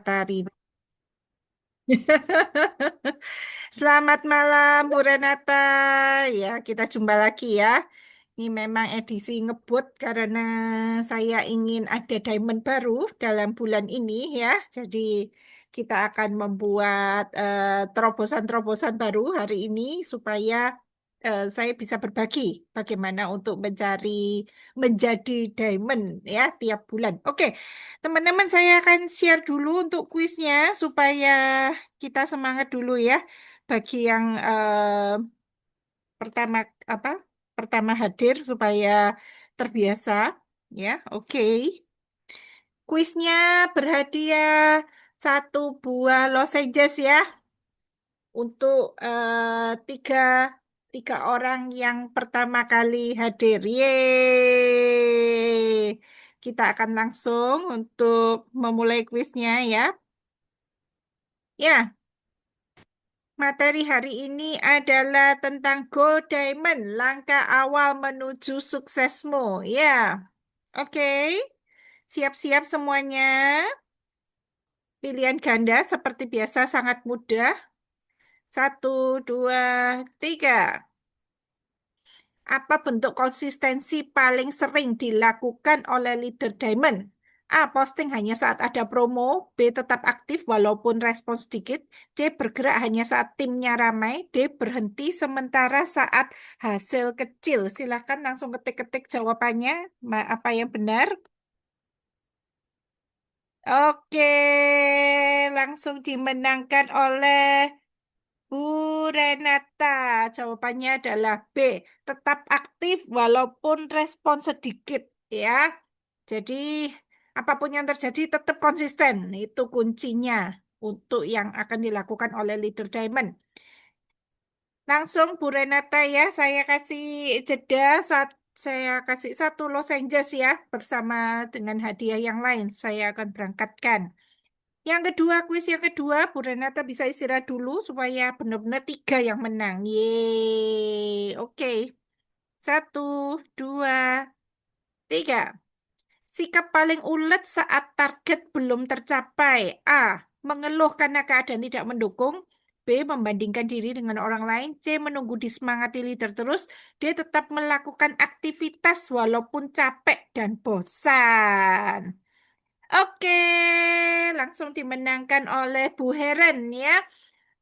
Katarina. Selamat malam, Bu Renata. Ya, kita jumpa lagi ya. Ini memang edisi ngebut karena saya ingin ada diamond baru dalam bulan ini ya. Jadi kita akan membuat terobosan-terobosan baru hari ini supaya saya bisa berbagi bagaimana untuk mencari menjadi diamond ya tiap bulan. Oke, teman-teman saya akan share dulu untuk kuisnya supaya kita semangat dulu ya. Bagi yang pertama apa? Pertama hadir supaya terbiasa ya. Oke. Kuisnya berhadiah satu buah lozenges ya untuk tiga tiga orang yang pertama kali hadir. Yeay. Kita akan langsung untuk memulai kuisnya ya. Ya, materi hari ini adalah tentang Gold Diamond, langkah awal menuju suksesmu. Ya, oke. Siap-siap semuanya. Pilihan ganda seperti biasa sangat mudah. Satu, dua, tiga. Apa bentuk konsistensi paling sering dilakukan oleh leader Diamond? A. Posting hanya saat ada promo. B. Tetap aktif walaupun respon sedikit. C. Bergerak hanya saat timnya ramai. D. Berhenti sementara saat hasil kecil. Silakan langsung ketik-ketik jawabannya. Apa yang benar? Oke, langsung dimenangkan oleh Bu Renata. Jawabannya adalah B. Tetap aktif walaupun respon sedikit ya. Jadi apapun yang terjadi tetap konsisten. Itu kuncinya untuk yang akan dilakukan oleh leader Diamond. Langsung Bu Renata ya, saya kasih jeda saat saya kasih satu lozenges ya bersama dengan hadiah yang lain. Saya akan berangkatkan. Yang kedua, kuis yang kedua, Bu Renata bisa istirahat dulu supaya benar-benar tiga yang menang. Yeay. Oke. Satu, dua, tiga. Sikap paling ulet saat target belum tercapai. A. Mengeluh karena keadaan tidak mendukung. B. Membandingkan diri dengan orang lain. C. Menunggu disemangati leader terus. D. Tetap melakukan aktivitas walaupun capek dan bosan. Oke, langsung dimenangkan oleh Bu Heren ya.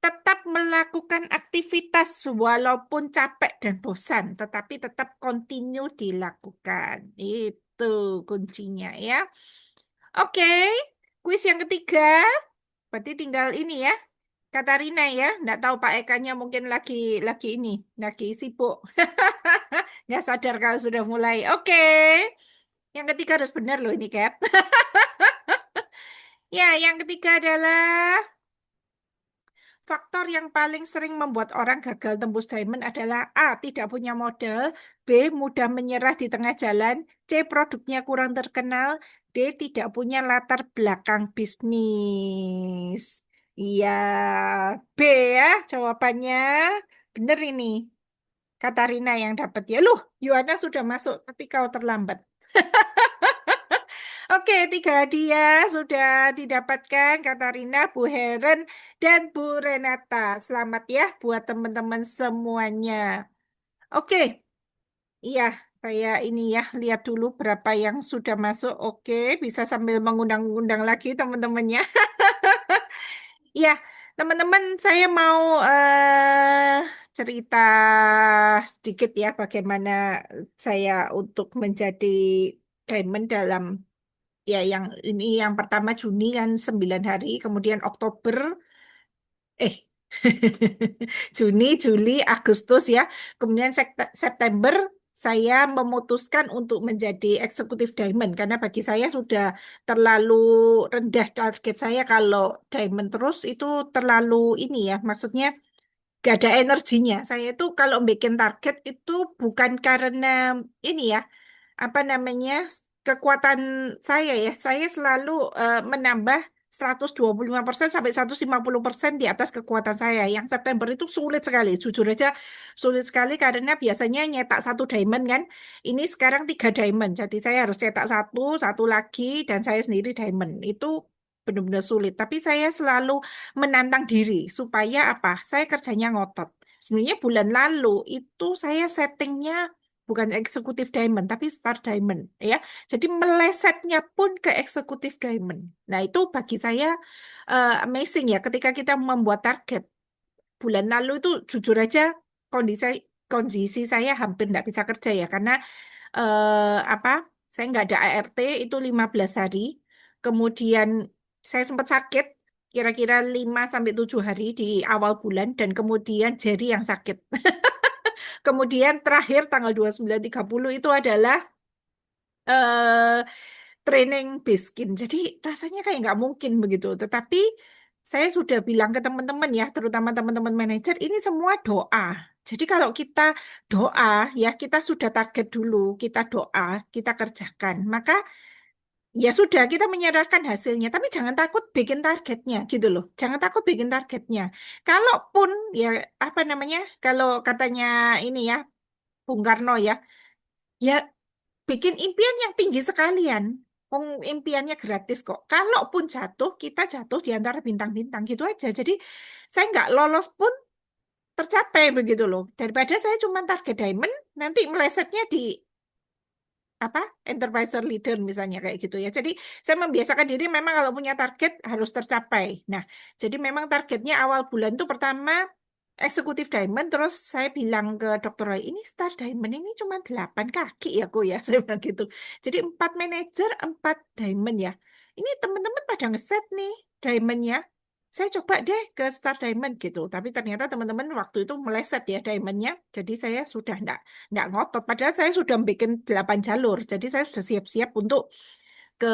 Tetap melakukan aktivitas walaupun capek dan bosan, tetapi tetap continue dilakukan. Itu kuncinya ya. Oke, kuis yang ketiga. Berarti tinggal ini ya. Katarina ya. Nggak tahu Pak Ekanya mungkin lagi ini, lagi sibuk. Nggak sadar kalau sudah mulai. Oke. Yang ketiga harus benar loh ini, Kat. Ya, yang ketiga adalah faktor yang paling sering membuat orang gagal tembus diamond adalah A. Tidak punya modal. B. Mudah menyerah di tengah jalan. C. Produknya kurang terkenal. D. Tidak punya latar belakang bisnis. Iya, B ya jawabannya. Bener ini. Katarina yang dapat ya. Loh, Yuana sudah masuk, tapi kau terlambat. Oke, tiga hadiah sudah didapatkan Katarina, Bu Heren, dan Bu Renata. Selamat ya buat teman-teman semuanya. Oke, iya, saya ini ya lihat dulu berapa yang sudah masuk. Oke, bisa sambil mengundang-undang lagi teman-temannya. Iya, teman-teman, saya mau cerita sedikit ya bagaimana saya untuk menjadi diamond dalam. Ya, yang ini yang pertama Juni kan 9 hari, kemudian Oktober, eh, Juni, Juli, Agustus ya. Kemudian September saya memutuskan untuk menjadi eksekutif diamond karena bagi saya sudah terlalu rendah target saya kalau diamond terus itu terlalu ini ya, maksudnya gak ada energinya. Saya itu kalau bikin target itu bukan karena ini ya, apa namanya kekuatan saya ya. Saya selalu menambah 125% sampai 150% di atas kekuatan saya. Yang September itu sulit sekali, jujur aja sulit sekali karena biasanya nyetak satu diamond kan. Ini sekarang tiga diamond, jadi saya harus cetak satu, satu lagi, dan saya sendiri diamond. Itu benar-benar sulit. Tapi saya selalu menantang diri supaya apa? Saya kerjanya ngotot. Sebenarnya bulan lalu itu saya settingnya bukan eksekutif diamond, tapi star diamond, ya. Jadi melesetnya pun ke eksekutif diamond. Nah, itu bagi saya amazing ya ketika kita membuat target. Bulan lalu itu jujur aja kondisi kondisi saya hampir nggak bisa kerja ya karena apa? Saya nggak ada ART itu 15 hari. Kemudian saya sempat sakit kira-kira 5 sampai 7 hari di awal bulan dan kemudian jari yang sakit. Kemudian terakhir tanggal 29.30 itu adalah eh training biskin. Jadi rasanya kayak nggak mungkin begitu. Tetapi saya sudah bilang ke teman-teman ya, terutama teman-teman manajer, ini semua doa. Jadi kalau kita doa, ya kita sudah target dulu, kita doa, kita kerjakan. Maka ya sudah, kita menyerahkan hasilnya. Tapi jangan takut bikin targetnya gitu loh. Jangan takut bikin targetnya. Kalaupun ya apa namanya, kalau katanya ini ya, Bung Karno ya, ya bikin impian yang tinggi sekalian. Wong impiannya gratis kok. Kalaupun jatuh, kita jatuh di antara bintang-bintang gitu aja. Jadi saya nggak lolos pun tercapai begitu loh. Daripada saya cuma target diamond, nanti melesetnya di apa enterprise leader misalnya kayak gitu ya. Jadi saya membiasakan diri memang kalau punya target harus tercapai. Nah, jadi memang targetnya awal bulan tuh pertama eksekutif diamond, terus saya bilang ke Dokter Roy, ini star diamond ini cuma 8 kaki ya kok ya, saya bilang gitu. Jadi 4 manajer, 4 diamond ya. Ini teman-teman pada ngeset nih diamondnya. Saya coba deh ke star diamond gitu, tapi ternyata teman-teman waktu itu meleset ya diamondnya. Jadi saya sudah nggak ngotot. Padahal saya sudah bikin 8 jalur. Jadi saya sudah siap-siap untuk ke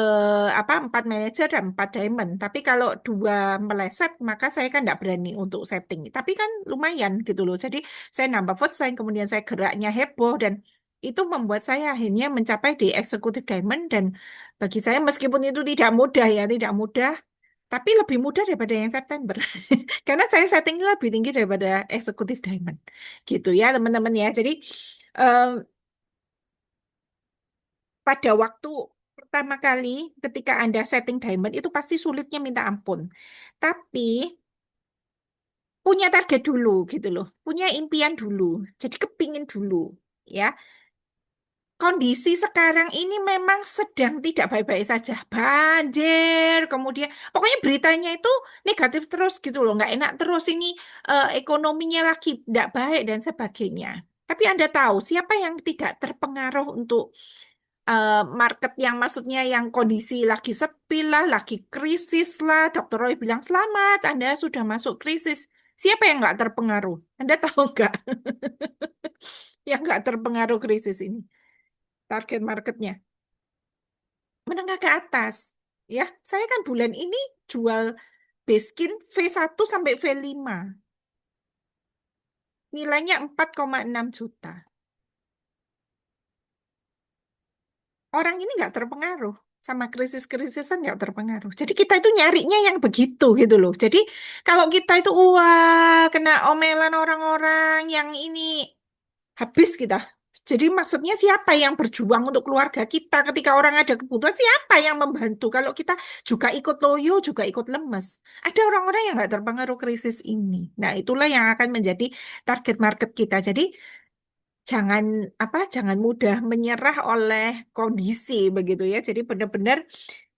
apa 4 manajer dan 4 diamond. Tapi kalau dua meleset, maka saya kan nggak berani untuk setting. Tapi kan lumayan gitu loh. Jadi saya nambah vote sign, kemudian saya geraknya heboh dan itu membuat saya akhirnya mencapai di eksekutif diamond dan bagi saya meskipun itu tidak mudah ya, tidak mudah, tapi lebih mudah daripada yang September. Karena saya settingnya lebih tinggi daripada eksekutif diamond. Gitu ya, teman-teman ya. Jadi eh, pada waktu pertama kali ketika Anda setting diamond itu pasti sulitnya minta ampun. Tapi punya target dulu gitu loh. Punya impian dulu. Jadi kepingin dulu. Ya, kondisi sekarang ini memang sedang tidak baik-baik saja. Banjir, kemudian pokoknya beritanya itu negatif terus gitu loh. Nggak enak terus ini ekonominya lagi tidak baik dan sebagainya. Tapi Anda tahu siapa yang tidak terpengaruh untuk market yang maksudnya yang kondisi lagi sepi lah, lagi krisis lah. Dokter Roy bilang selamat, Anda sudah masuk krisis. Siapa yang nggak terpengaruh? Anda tahu nggak yang nggak terpengaruh krisis ini? Target marketnya menengah ke atas. Ya, saya kan bulan ini jual Baskin V1 sampai V5. Nilainya 4,6 juta. Orang ini nggak terpengaruh sama krisis-krisisan nggak terpengaruh. Jadi kita itu nyarinya yang begitu gitu loh. Jadi kalau kita itu wah kena omelan orang-orang yang ini habis kita. Jadi maksudnya siapa yang berjuang untuk keluarga kita ketika orang ada kebutuhan, siapa yang membantu? Kalau kita juga ikut loyo, juga ikut lemes. Ada orang-orang yang nggak terpengaruh krisis ini. Nah, itulah yang akan menjadi target market kita. Jadi jangan jangan mudah menyerah oleh kondisi begitu ya. Jadi benar-benar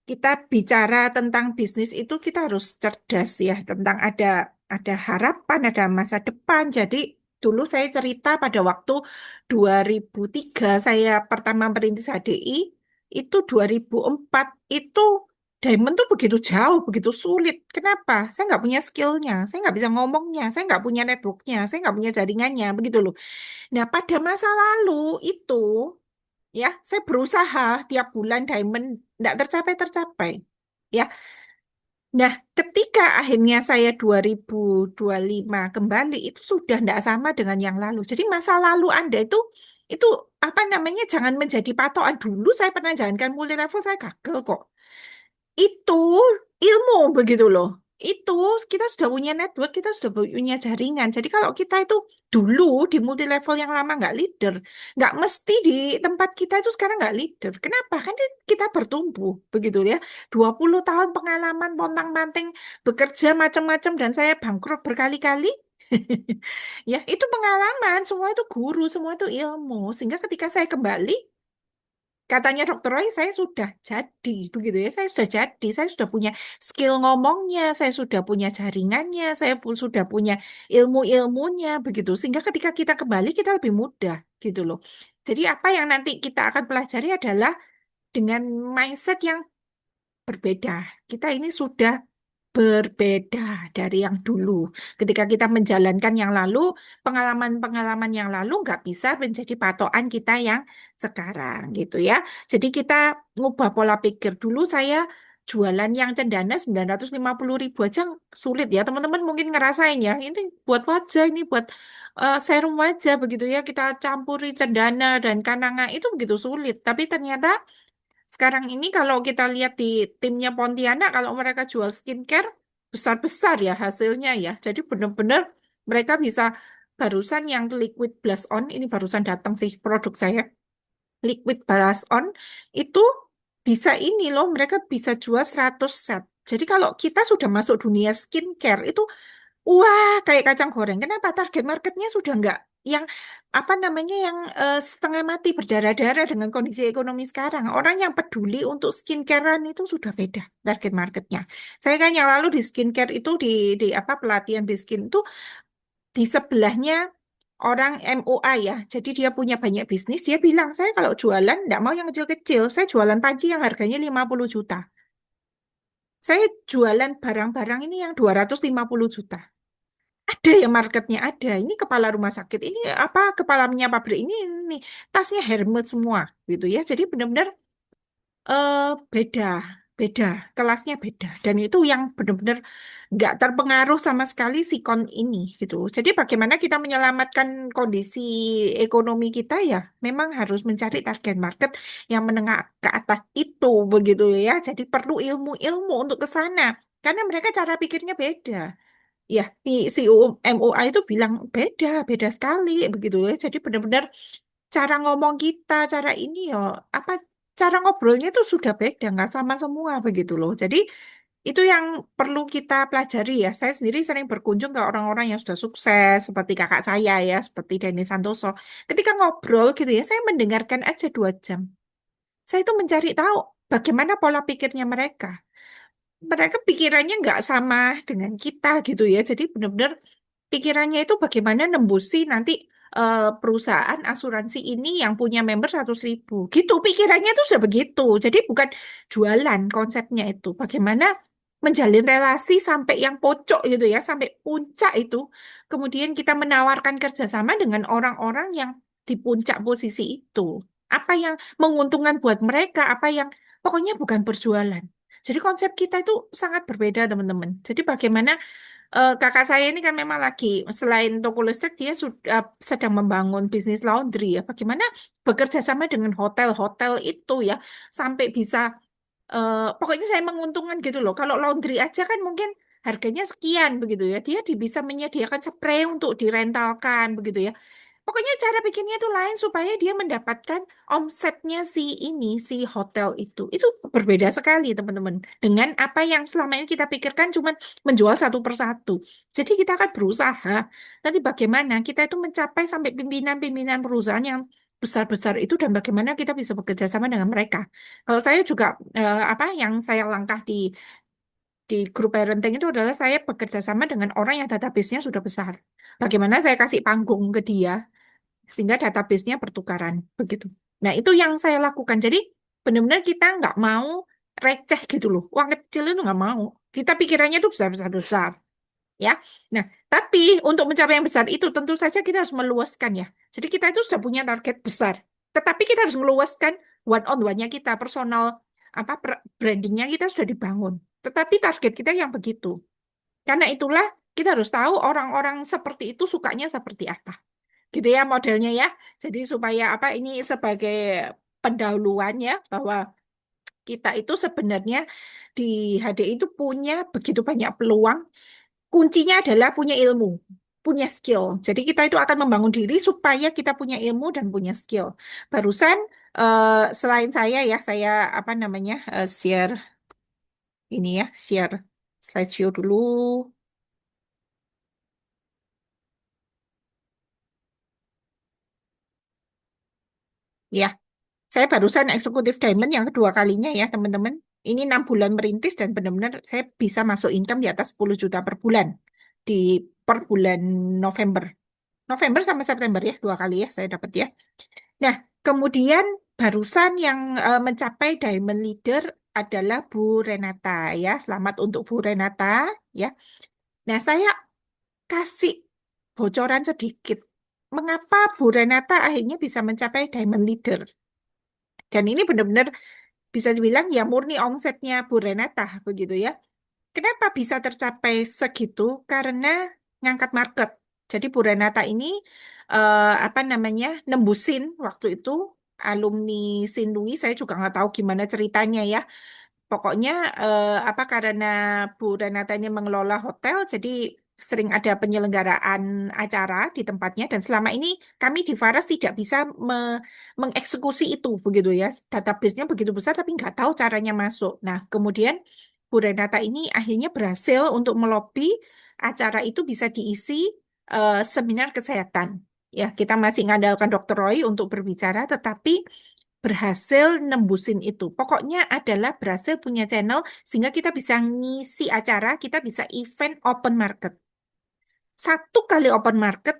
kita bicara tentang bisnis itu kita harus cerdas ya tentang ada harapan, ada masa depan. Jadi dulu saya cerita pada waktu 2003 saya pertama merintis HDI, itu 2004 itu Diamond tuh begitu jauh, begitu sulit. Kenapa? Saya nggak punya skillnya, saya nggak bisa ngomongnya, saya nggak punya networknya, saya nggak punya jaringannya, begitu loh. Nah, pada masa lalu itu, ya, saya berusaha tiap bulan diamond tidak tercapai-tercapai. Ya, nah, ketika akhirnya saya 2025 kembali, itu sudah tidak sama dengan yang lalu. Jadi masa lalu Anda itu apa namanya, jangan menjadi patokan. Dulu saya pernah jalankan multi level, saya gagal kok. Itu ilmu begitu loh. Itu kita sudah punya network, kita sudah punya jaringan. Jadi kalau kita itu dulu di multi level yang lama nggak leader, nggak mesti di tempat kita itu sekarang nggak leader. Kenapa? Kan kita bertumbuh, begitu ya. 20 tahun pengalaman pontang-panting bekerja macam-macam dan saya bangkrut berkali-kali. Ya, itu pengalaman, semua itu guru, semua itu ilmu. Sehingga ketika saya kembali, katanya Dokter Roy, saya sudah jadi, begitu ya. Saya sudah jadi, saya sudah punya skill ngomongnya, saya sudah punya jaringannya, saya pun sudah punya ilmu-ilmunya, begitu. Sehingga ketika kita kembali, kita lebih mudah, gitu loh. Jadi apa yang nanti kita akan pelajari adalah dengan mindset yang berbeda. Kita ini sudah berbeda dari yang dulu. Ketika kita menjalankan yang lalu, pengalaman-pengalaman yang lalu nggak bisa menjadi patokan kita yang sekarang gitu ya. Jadi kita ngubah pola pikir. Dulu saya jualan yang cendana 950.000 aja sulit ya. Teman-teman mungkin ngerasain ya, ini buat wajah, ini buat serum wajah begitu ya. Kita campuri cendana dan kananga itu begitu sulit. Tapi ternyata sekarang ini kalau kita lihat di timnya Pontianak, kalau mereka jual skincare, besar-besar ya hasilnya ya. Jadi benar-benar mereka bisa barusan yang liquid blush on, ini barusan datang sih produk saya. Liquid blush on itu bisa ini loh, mereka bisa jual 100 set. Jadi kalau kita sudah masuk dunia skincare itu wah, kayak kacang goreng. Kenapa? Target marketnya sudah nggak yang apa namanya yang setengah mati berdarah-darah dengan kondisi ekonomi sekarang. Orang yang peduli untuk skincarean itu sudah beda target marketnya. Saya kan yang lalu di skincare itu di apa pelatihan biskin itu di sebelahnya orang MOA ya. Jadi dia punya banyak bisnis. Dia bilang saya kalau jualan nggak mau yang kecil-kecil. Saya jualan panci yang harganya 50 juta. Saya jualan barang-barang ini yang 250 juta. Ada ya marketnya ada. Ini kepala rumah sakit. Ini apa kepalanya pabrik ini tasnya Hermes semua gitu ya. Jadi benar-benar eh, beda, beda kelasnya beda. Dan itu yang benar-benar nggak terpengaruh sama sekali sikon ini gitu. Jadi bagaimana kita menyelamatkan kondisi ekonomi kita ya, memang harus mencari target market yang menengah ke atas itu begitu ya. Jadi perlu ilmu-ilmu untuk ke sana. Karena mereka cara pikirnya beda. Ya, si MOA itu bilang beda, beda sekali begitu ya. Jadi benar-benar cara ngomong kita, cara ini ya, apa cara ngobrolnya itu sudah beda, nggak sama semua begitu loh. Jadi itu yang perlu kita pelajari ya. Saya sendiri sering berkunjung ke orang-orang yang sudah sukses, seperti kakak saya ya, seperti Denny Santoso. Ketika ngobrol gitu ya, saya mendengarkan aja 2 jam. Saya itu mencari tahu bagaimana pola pikirnya mereka. Mereka pikirannya nggak sama dengan kita gitu ya. Jadi benar-benar pikirannya itu bagaimana nembusi nanti perusahaan asuransi ini yang punya member 100.000. Gitu, pikirannya itu sudah begitu. Jadi bukan jualan konsepnya itu. Bagaimana menjalin relasi sampai yang pojok gitu ya, sampai puncak itu. Kemudian kita menawarkan kerjasama dengan orang-orang yang di puncak posisi itu. Apa yang menguntungkan buat mereka, apa yang pokoknya bukan berjualan. Jadi konsep kita itu sangat berbeda, teman-teman. Jadi bagaimana kakak saya ini kan memang lagi selain toko listrik dia sudah sedang membangun bisnis laundry ya. Bagaimana bekerja sama dengan hotel-hotel itu ya sampai bisa pokoknya saya menguntungkan gitu loh. Kalau laundry aja kan mungkin harganya sekian begitu ya. Dia bisa menyediakan spray untuk direntalkan begitu ya. Pokoknya cara bikinnya itu lain supaya dia mendapatkan omsetnya si ini, si hotel itu. Itu berbeda sekali, teman-teman. Dengan apa yang selama ini kita pikirkan cuma menjual satu persatu. Jadi kita akan berusaha. Nanti bagaimana kita itu mencapai sampai pimpinan-pimpinan perusahaan yang besar-besar itu dan bagaimana kita bisa bekerja sama dengan mereka. Kalau saya juga apa yang saya langkah di grup parenting itu adalah saya bekerja sama dengan orang yang database-nya sudah besar. Bagaimana saya kasih panggung ke dia sehingga database-nya pertukaran begitu. Nah, itu yang saya lakukan. Jadi benar-benar kita nggak mau receh gitu loh. Uang kecil itu nggak mau. Kita pikirannya itu besar-besar, ya. Nah, tapi untuk mencapai yang besar itu tentu saja kita harus meluaskan ya. Jadi kita itu sudah punya target besar. Tetapi kita harus meluaskan one on one-nya kita, personal apa brandingnya kita sudah dibangun. Tetapi target kita yang begitu. Karena itulah kita harus tahu orang-orang seperti itu sukanya seperti apa gitu ya modelnya ya. Jadi supaya apa ini sebagai pendahuluan ya bahwa Kita itu sebenarnya di HDI itu punya begitu banyak peluang. Kuncinya adalah punya ilmu, punya skill. Jadi kita itu akan membangun diri supaya kita punya ilmu dan punya skill. Barusan selain saya ya, saya apa namanya share ini ya, share slideshow dulu. Ya, saya barusan eksekutif diamond yang kedua kalinya ya teman-teman. Ini 6 bulan merintis dan benar-benar saya bisa masuk income di atas 10 juta per bulan di per bulan November. November sama September ya, 2 kali ya saya dapat ya. Nah, kemudian barusan yang mencapai Diamond Leader adalah Bu Renata ya. Selamat untuk Bu Renata ya. Nah, saya kasih bocoran sedikit. Mengapa Bu Renata akhirnya bisa mencapai Diamond Leader? Dan ini benar-benar bisa dibilang ya murni omsetnya Bu Renata begitu ya. Kenapa bisa tercapai segitu? Karena ngangkat market. Jadi Bu Renata ini apa namanya nembusin waktu itu alumni Sinlui. Saya juga nggak tahu gimana ceritanya ya. Pokoknya apa karena Bu Renata ini mengelola hotel, jadi sering ada penyelenggaraan acara di tempatnya dan selama ini kami di Faras tidak bisa mengeksekusi itu begitu ya. Database-nya begitu besar tapi nggak tahu caranya masuk. Nah, kemudian Bu Renata ini akhirnya berhasil untuk melobi acara itu bisa diisi seminar kesehatan. Ya, kita masih mengandalkan Dr. Roy untuk berbicara, tetapi berhasil nembusin itu. Pokoknya adalah berhasil punya channel sehingga kita bisa ngisi acara, kita bisa event open market. 1 kali open market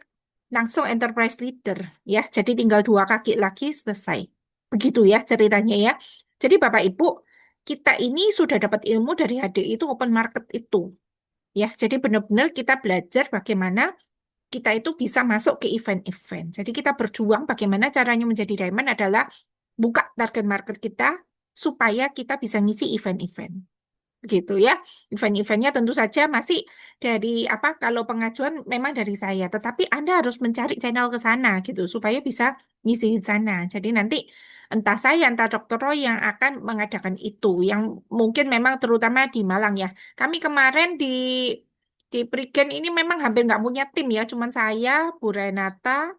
langsung enterprise leader ya. Jadi tinggal 2 kaki lagi selesai. Begitu ya ceritanya ya. Jadi Bapak Ibu, kita ini sudah dapat ilmu dari HDI itu open market itu. Ya, jadi benar-benar kita belajar bagaimana kita itu bisa masuk ke event-event. Jadi kita berjuang bagaimana caranya menjadi diamond adalah buka target market kita supaya kita bisa ngisi event-event gitu ya. Event-eventnya tentu saja masih dari apa kalau pengajuan memang dari saya, tetapi Anda harus mencari channel ke sana gitu supaya bisa ngisi di sana. Jadi nanti entah saya entah Dokter Roy yang akan mengadakan itu yang mungkin memang terutama di Malang ya. Kami kemarin di Prigen ini memang hampir nggak punya tim ya, cuman saya, Bu Renata,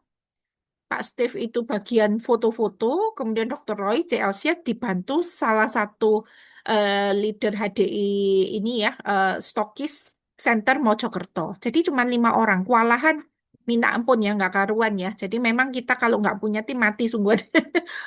Pak Steve itu bagian foto-foto, kemudian Dr. Roy, CLC dibantu salah satu leader HDI ini ya, stokis Center Mojokerto. Jadi cuma 5 orang, kewalahan minta ampun ya, nggak karuan ya. Jadi memang kita kalau nggak punya tim mati sungguh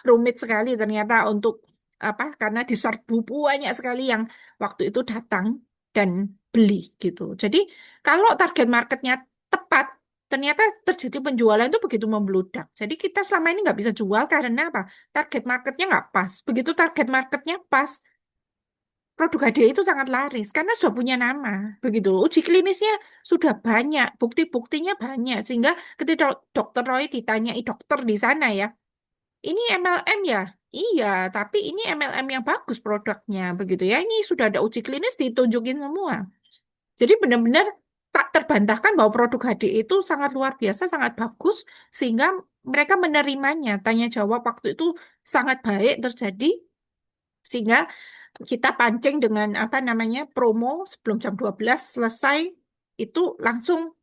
rumit sekali ternyata untuk apa? Karena diserbu banyak sekali yang waktu itu datang dan beli gitu. Jadi kalau target marketnya tepat ternyata terjadi penjualan itu begitu membludak. Jadi kita selama ini nggak bisa jual karena apa? Target marketnya nggak pas. Begitu target marketnya pas, produk hadiah itu sangat laris karena sudah punya nama. Begitu. Uji klinisnya sudah banyak, bukti-buktinya banyak. Sehingga ketika dokter Roy ditanyai dokter di sana ya, ini MLM ya? Iya, tapi ini MLM yang bagus produknya. Begitu ya. Ini sudah ada uji klinis ditunjukin semua. Jadi benar-benar tak terbantahkan bahwa produk HD itu sangat luar biasa, sangat bagus, sehingga mereka menerimanya. Tanya jawab waktu itu sangat baik terjadi, sehingga kita pancing dengan apa namanya promo sebelum jam 12 selesai, itu langsung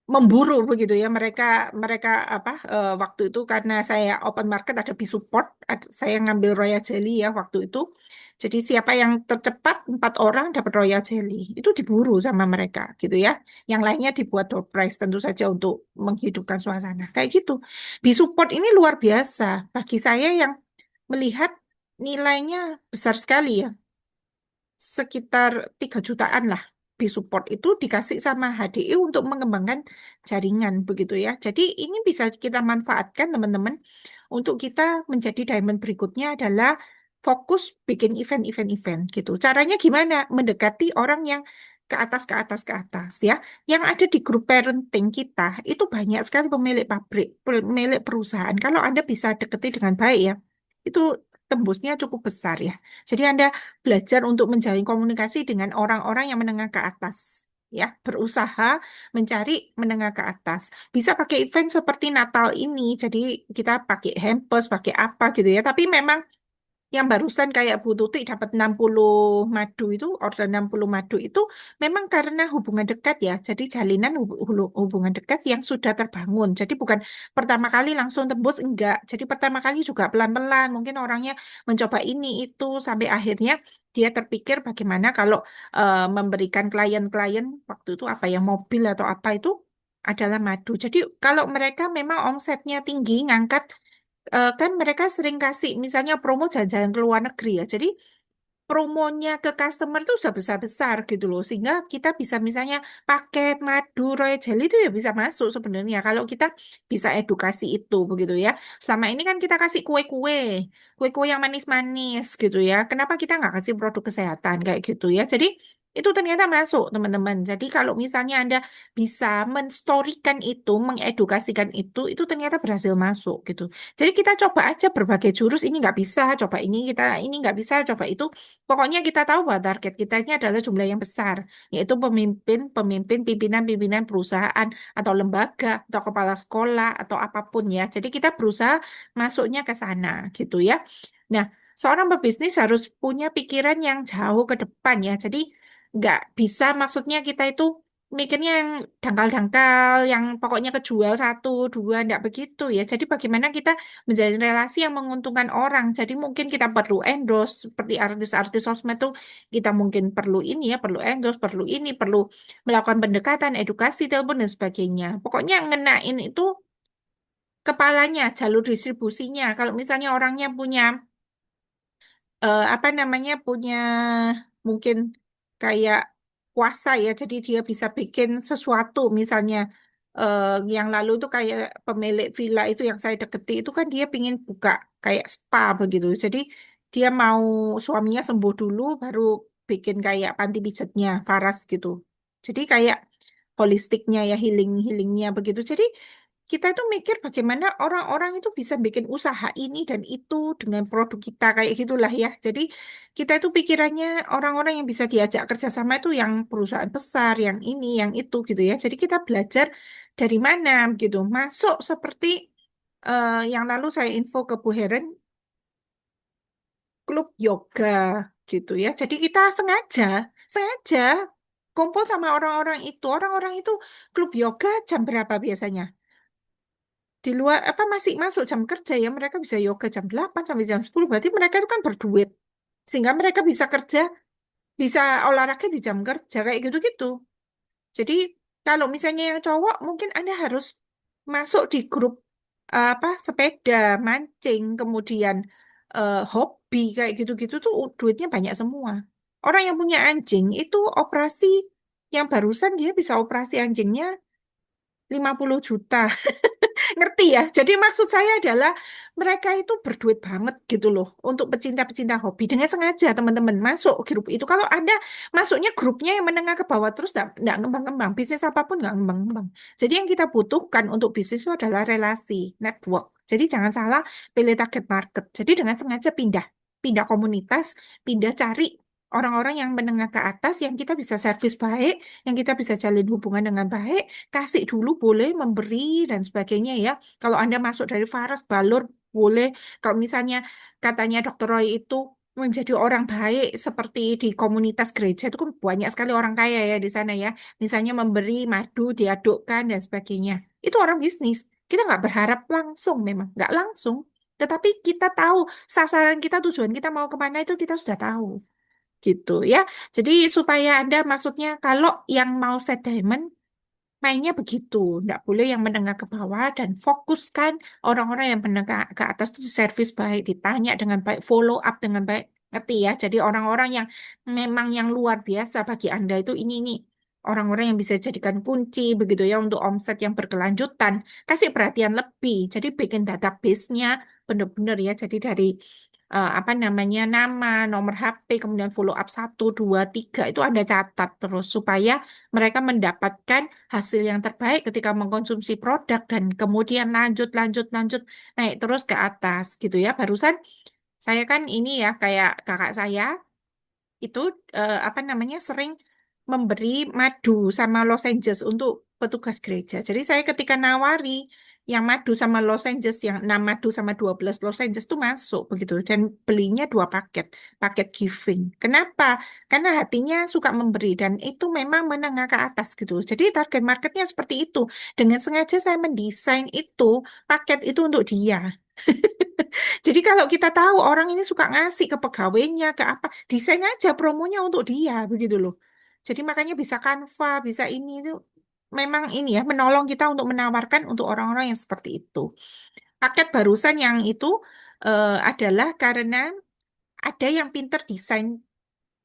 memburu begitu ya mereka mereka apa waktu itu karena saya open market ada bi support saya ngambil royal jelly ya waktu itu jadi siapa yang tercepat 4 orang dapat royal jelly itu diburu sama mereka gitu ya yang lainnya dibuat door prize tentu saja untuk menghidupkan suasana kayak gitu bi support ini luar biasa bagi saya yang melihat nilainya besar sekali ya sekitar 3 jutaan lah di support itu dikasih sama HDI untuk mengembangkan jaringan begitu ya. Jadi ini bisa kita manfaatkan teman-teman untuk kita menjadi diamond berikutnya adalah fokus bikin event-event gitu. Caranya gimana? Mendekati orang yang ke atas ya. Yang ada di grup parenting kita itu banyak sekali pemilik pabrik, pemilik perusahaan. Kalau Anda bisa deketi dengan baik ya, itu tembusnya cukup besar ya. Jadi Anda belajar untuk menjalin komunikasi dengan orang-orang yang menengah ke atas. Ya, berusaha mencari menengah ke atas. Bisa pakai event seperti Natal ini, jadi kita pakai hampers, pakai apa gitu ya. Tapi memang yang barusan kayak Bu Tuti dapat 60 madu itu, order 60 madu itu memang karena hubungan dekat ya. Jadi jalinan hubungan dekat yang sudah terbangun. Jadi bukan pertama kali langsung tembus, enggak. Jadi pertama kali juga pelan-pelan. Mungkin orangnya mencoba ini itu sampai akhirnya dia terpikir bagaimana kalau memberikan klien-klien waktu itu apa ya mobil atau apa itu adalah madu. Jadi kalau mereka memang omsetnya tinggi, ngangkat kan mereka sering kasih misalnya promo jalan-jalan ke luar negeri ya. Jadi promonya ke customer itu sudah besar-besar gitu loh. Sehingga kita bisa misalnya paket madu Royal Jelly itu ya bisa masuk sebenarnya. Kalau kita bisa edukasi itu begitu ya. Selama ini kan kita kasih kue-kue. Kue-kue yang manis-manis gitu ya. Kenapa kita nggak kasih produk kesehatan kayak gitu ya. Jadi itu ternyata masuk teman-teman. Jadi kalau misalnya Anda bisa menstorikan itu, mengedukasikan itu ternyata berhasil masuk gitu. Jadi kita coba aja berbagai jurus. Ini nggak bisa, coba ini nggak bisa, coba itu. Pokoknya kita tahu bahwa target kita ini adalah jumlah yang besar, yaitu pemimpin, pimpinan-pimpinan perusahaan atau lembaga atau kepala sekolah atau apapun ya. Jadi kita berusaha masuknya ke sana gitu ya. Nah, seorang pebisnis harus punya pikiran yang jauh ke depan ya. Jadi nggak bisa maksudnya kita itu mikirnya yang dangkal-dangkal, yang pokoknya kejual satu, dua, nggak begitu ya. Jadi bagaimana kita menjalin relasi yang menguntungkan orang. Jadi mungkin kita perlu endorse seperti artis-artis sosmed tuh kita mungkin perlu ini ya, perlu endorse, perlu ini, perlu melakukan pendekatan, edukasi, telepon dan sebagainya. Pokoknya ngenain itu kepalanya, jalur distribusinya. Kalau misalnya orangnya punya apa namanya punya mungkin kayak kuasa ya, jadi dia bisa bikin sesuatu misalnya eh, yang lalu itu kayak pemilik villa itu yang saya deketi itu kan dia pingin buka kayak spa begitu, jadi dia mau suaminya sembuh dulu baru bikin kayak panti pijatnya Faras gitu, jadi kayak holistiknya ya healingnya begitu, jadi kita itu mikir bagaimana orang-orang itu bisa bikin usaha ini dan itu dengan produk kita kayak gitulah ya. Jadi kita itu pikirannya orang-orang yang bisa diajak kerjasama itu yang perusahaan besar, yang ini, yang itu gitu ya. Jadi kita belajar dari mana gitu. Masuk seperti yang lalu saya info ke Bu Heren, klub yoga gitu ya. Jadi kita sengaja kumpul sama orang-orang itu. Orang-orang itu klub yoga jam berapa biasanya? Di luar apa masih masuk jam kerja ya mereka bisa yoga jam 8 sampai jam 10 berarti mereka itu kan berduit sehingga mereka bisa kerja bisa olahraga di jam kerja kayak gitu-gitu jadi kalau misalnya yang cowok mungkin Anda harus masuk di grup apa sepeda mancing kemudian hobi kayak gitu-gitu tuh duitnya banyak semua orang yang punya anjing itu operasi yang barusan dia bisa operasi anjingnya 50 juta. Ngerti ya? Jadi maksud saya adalah mereka itu berduit banget gitu loh untuk pecinta-pecinta hobi. Dengan sengaja teman-teman masuk grup itu. Kalau Anda masuknya grupnya yang menengah ke bawah terus nggak ngembang-ngembang. Bisnis apapun nggak ngembang-ngembang. Jadi yang kita butuhkan untuk bisnis itu adalah relasi, network. Jadi jangan salah pilih target market. Jadi dengan sengaja pindah komunitas, pindah cari orang-orang yang menengah ke atas yang kita bisa servis baik, yang kita bisa jalin hubungan dengan baik, kasih dulu boleh memberi dan sebagainya ya. Kalau Anda masuk dari Faras, Balur, boleh. Kalau misalnya katanya Dokter Roy itu menjadi orang baik seperti di komunitas gereja itu kan banyak sekali orang kaya ya di sana ya. Misalnya memberi madu, diadukkan dan sebagainya. Itu orang bisnis. Kita nggak berharap langsung memang, nggak langsung. Tetapi kita tahu sasaran kita, tujuan kita mau kemana itu kita sudah tahu. Gitu ya. Jadi supaya Anda maksudnya kalau yang mau set diamond mainnya begitu, nggak boleh yang menengah ke bawah dan fokuskan orang-orang yang menengah ke atas itu servis baik, ditanya dengan baik, follow up dengan baik, ngerti ya? Jadi orang-orang yang memang yang luar biasa bagi Anda itu ini orang-orang yang bisa jadikan kunci begitu ya untuk omset yang berkelanjutan, kasih perhatian lebih, jadi bikin database-nya benar-benar ya, jadi dari apa namanya nama, nomor HP, kemudian follow up 1, 2, 3 itu Anda catat terus supaya mereka mendapatkan hasil yang terbaik ketika mengkonsumsi produk dan kemudian lanjut naik terus ke atas gitu ya. Barusan saya kan ini ya kayak kakak saya itu apa namanya sering memberi madu sama lozenges untuk petugas gereja. Jadi saya ketika nawari Yang madu sama lozenges, yang 6 madu sama 12 lozenges tuh masuk begitu. Dan belinya 2 paket, paket giving. Kenapa? Karena hatinya suka memberi dan itu memang menengah ke atas gitu. Jadi target marketnya seperti itu. Dengan sengaja saya mendesain itu, paket itu untuk dia. Jadi kalau kita tahu orang ini suka ngasih ke pegawainya, ke apa, desain aja promonya untuk dia, begitu loh. Jadi makanya bisa Canva, bisa ini itu memang ini ya menolong kita untuk menawarkan untuk orang-orang yang seperti itu. Paket barusan yang itu adalah karena ada yang pinter desain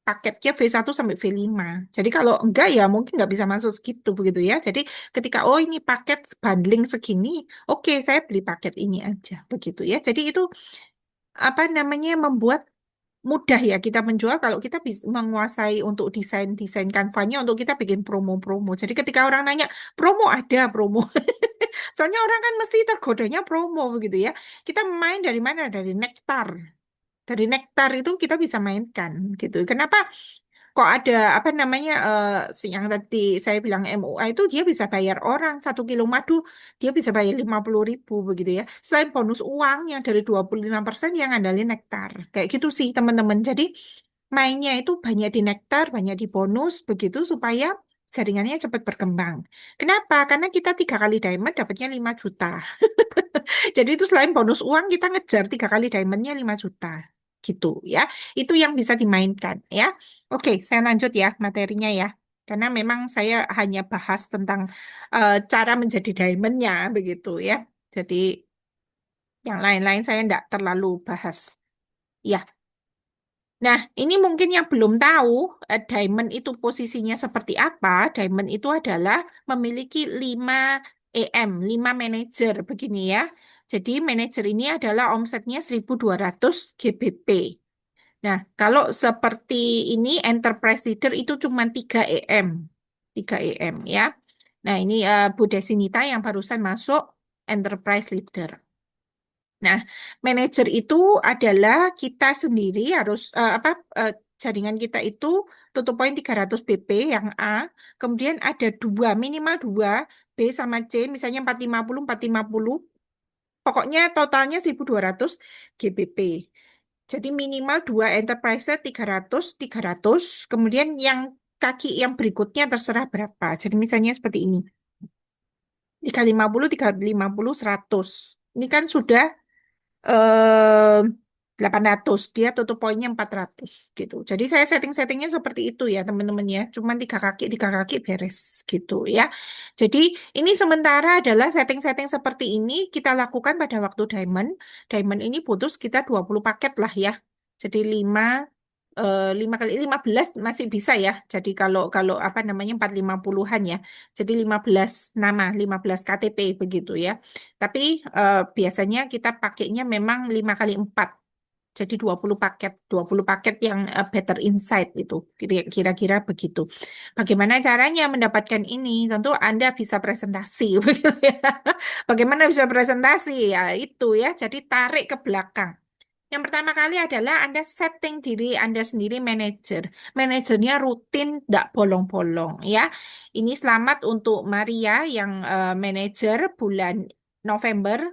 paketnya V1 sampai V5. Jadi kalau enggak ya mungkin nggak bisa masuk segitu begitu ya. Jadi ketika oh ini paket bundling segini, oke saya beli paket ini aja begitu ya. Jadi itu apa namanya membuat mudah ya kita menjual kalau kita bisa menguasai untuk desain-desain kanvanya untuk kita bikin promo-promo. Jadi ketika orang nanya promo ada promo. Soalnya orang kan mesti tergodanya promo begitu ya. Kita main dari mana? Dari nektar. Dari nektar itu kita bisa mainkan gitu. Kenapa kok ada apa namanya yang tadi saya bilang MUA itu dia bisa bayar orang 1 kilo madu dia bisa bayar 50.000 begitu ya. Selain bonus uang yang dari 25% yang ngandalin nektar. Kayak gitu sih teman-teman. Jadi mainnya itu banyak di nektar, banyak di bonus begitu supaya jaringannya cepat berkembang. Kenapa? Karena kita 3 kali diamond dapatnya 5 juta. Jadi itu selain bonus uang kita ngejar 3 kali diamondnya 5 juta. Gitu ya. Itu yang bisa dimainkan ya. Oke, saya lanjut ya materinya ya. Karena memang saya hanya bahas tentang cara menjadi diamondnya begitu ya. Jadi yang lain-lain saya tidak terlalu bahas. Ya, nah ini mungkin yang belum tahu diamond itu posisinya seperti apa. Diamond itu adalah memiliki 5 EM, 5 manajer begini ya. Jadi manajer ini adalah omsetnya 1.200 GBP. Nah, kalau seperti ini enterprise leader itu cuma 3 EM. 3 EM ya. Nah, ini Bu Desinita yang barusan masuk enterprise leader. Nah, manajer itu adalah kita sendiri harus apa jaringan kita itu tutup poin 300 BP yang A, kemudian ada dua minimal dua B sama C, misalnya 450 450. Pokoknya totalnya 1.200 GBP. Jadi minimal dua enterprise 300 300. Kemudian yang kaki yang berikutnya terserah berapa. Jadi misalnya seperti ini. 350 350 100. Ini kan sudah eh 800. Dia tutup poinnya 400 gitu. Jadi saya setting-settingnya seperti itu ya teman-teman ya. Cuman tiga kaki beres gitu ya. Jadi ini sementara adalah setting-setting seperti ini kita lakukan pada waktu diamond. Diamond ini butuh sekitar 20 paket lah ya. Jadi 5 kali 15 masih bisa ya. Jadi kalau kalau apa namanya 450-an ya. Jadi 15 nama, 15 KTP begitu ya. Tapi biasanya kita pakainya memang 5 kali 4. Jadi 20 paket, 20 paket yang better insight itu. Kira-kira begitu. Bagaimana caranya mendapatkan ini? Tentu Anda bisa presentasi begitu ya. Bagaimana bisa presentasi? Ya itu ya. Jadi tarik ke belakang. Yang pertama kali adalah Anda setting diri Anda sendiri manajer. Manajernya rutin, tidak bolong-bolong ya. Ini selamat untuk Maria yang manajer bulan November,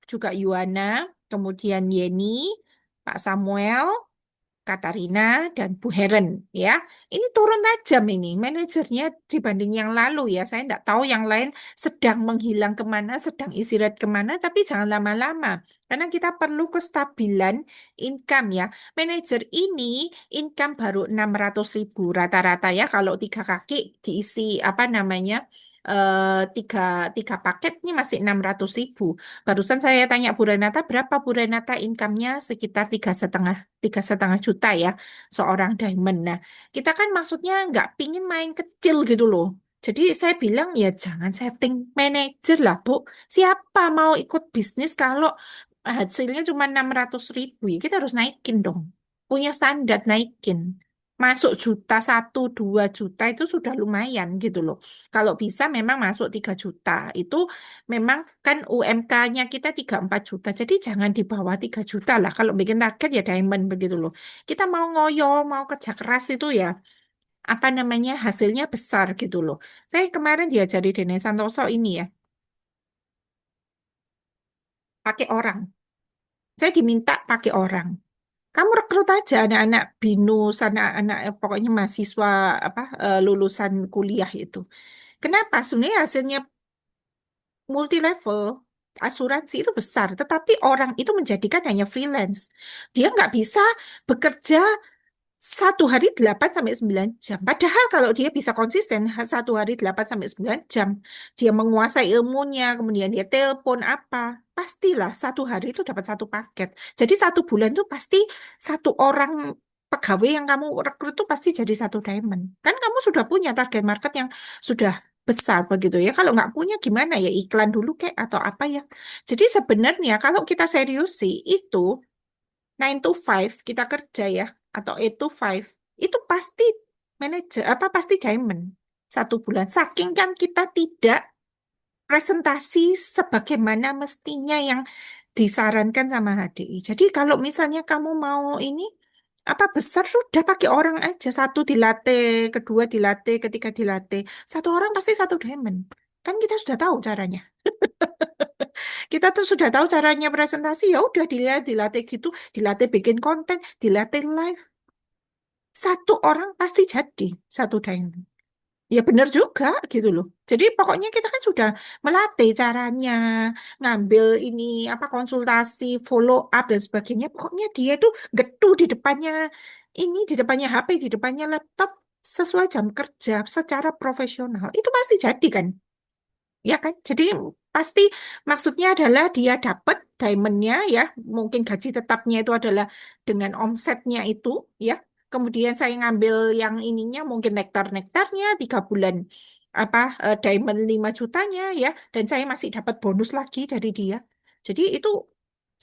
juga Yuana, kemudian Yeni, Pak Samuel, Katarina dan Bu Heren ya. Ini turun tajam ini manajernya dibanding yang lalu ya. Saya tidak tahu yang lain sedang menghilang kemana, sedang istirahat kemana, tapi jangan lama-lama. Karena kita perlu kestabilan income ya. Manajer ini income baru 600.000 rata-rata ya. Kalau 3 kaki diisi apa namanya tiga, tiga paket ini masih 600.000. Barusan saya tanya Bu Renata berapa Bu Renata income-nya sekitar 3,5 juta ya seorang diamond. Nah, kita kan maksudnya nggak pingin main kecil gitu loh. Jadi saya bilang ya jangan setting manajer lah Bu. Siapa mau ikut bisnis kalau hasilnya cuma 600.000 ya kita harus naikin dong. Punya standar naikin. Masuk juta 1 2 juta itu sudah lumayan gitu loh. Kalau bisa memang masuk 3 juta. Itu memang kan UMK-nya kita 3 4 juta. Jadi jangan di bawah 3 juta lah. Kalau bikin target ya diamond begitu loh. Kita mau ngoyo, mau kerja keras itu ya apa namanya hasilnya besar gitu loh. Saya kemarin diajari Dene Santoso ini ya. pakai orang. Saya diminta pakai orang. Kamu rekrut aja anak-anak binus, anak-anak pokoknya mahasiswa apa lulusan kuliah itu. Kenapa? Sebenarnya hasilnya multi level asuransi itu besar, tetapi orang itu menjadikan hanya freelance. Dia nggak bisa bekerja 1 hari 8 sampai 9 jam. Padahal kalau dia bisa konsisten 1 hari 8 sampai 9 jam, dia menguasai ilmunya, kemudian dia telepon apa, pastilah 1 hari itu dapat satu paket. Jadi 1 bulan itu pasti satu orang pegawai yang kamu rekrut itu pasti jadi satu diamond. Kan kamu sudah punya target market yang sudah besar begitu ya. Kalau nggak punya gimana ya iklan dulu kek atau apa ya. Jadi sebenarnya kalau kita serius sih itu 9 to 5 kita kerja ya atau 8 to 5 itu pasti manajer apa pasti diamond 1 bulan. Saking kan kita tidak presentasi sebagaimana mestinya yang disarankan sama HDI. Jadi kalau misalnya kamu mau ini apa besar sudah pakai orang aja. Satu dilatih, kedua dilatih, ketiga dilatih. Satu orang pasti satu diamond. Kan kita sudah tahu caranya. Kita tuh sudah tahu caranya presentasi, ya udah dilihat, dilatih gitu, dilatih bikin konten, dilatih live. Satu orang pasti jadi satu diamond. Ya benar juga gitu loh. Jadi pokoknya kita kan sudah melatih caranya, ngambil ini apa konsultasi, follow up dan sebagainya. Pokoknya dia tuh getu di depannya ini, di depannya HP, di depannya laptop sesuai jam kerja secara profesional. Itu pasti jadi kan? Ya kan? Jadi pasti maksudnya adalah dia dapat diamondnya ya, mungkin gaji tetapnya itu adalah dengan omsetnya itu ya. Kemudian saya ngambil yang ininya mungkin nektar-nektarnya 3 bulan apa diamond 5 jutanya ya, dan saya masih dapat bonus lagi dari dia. Jadi itu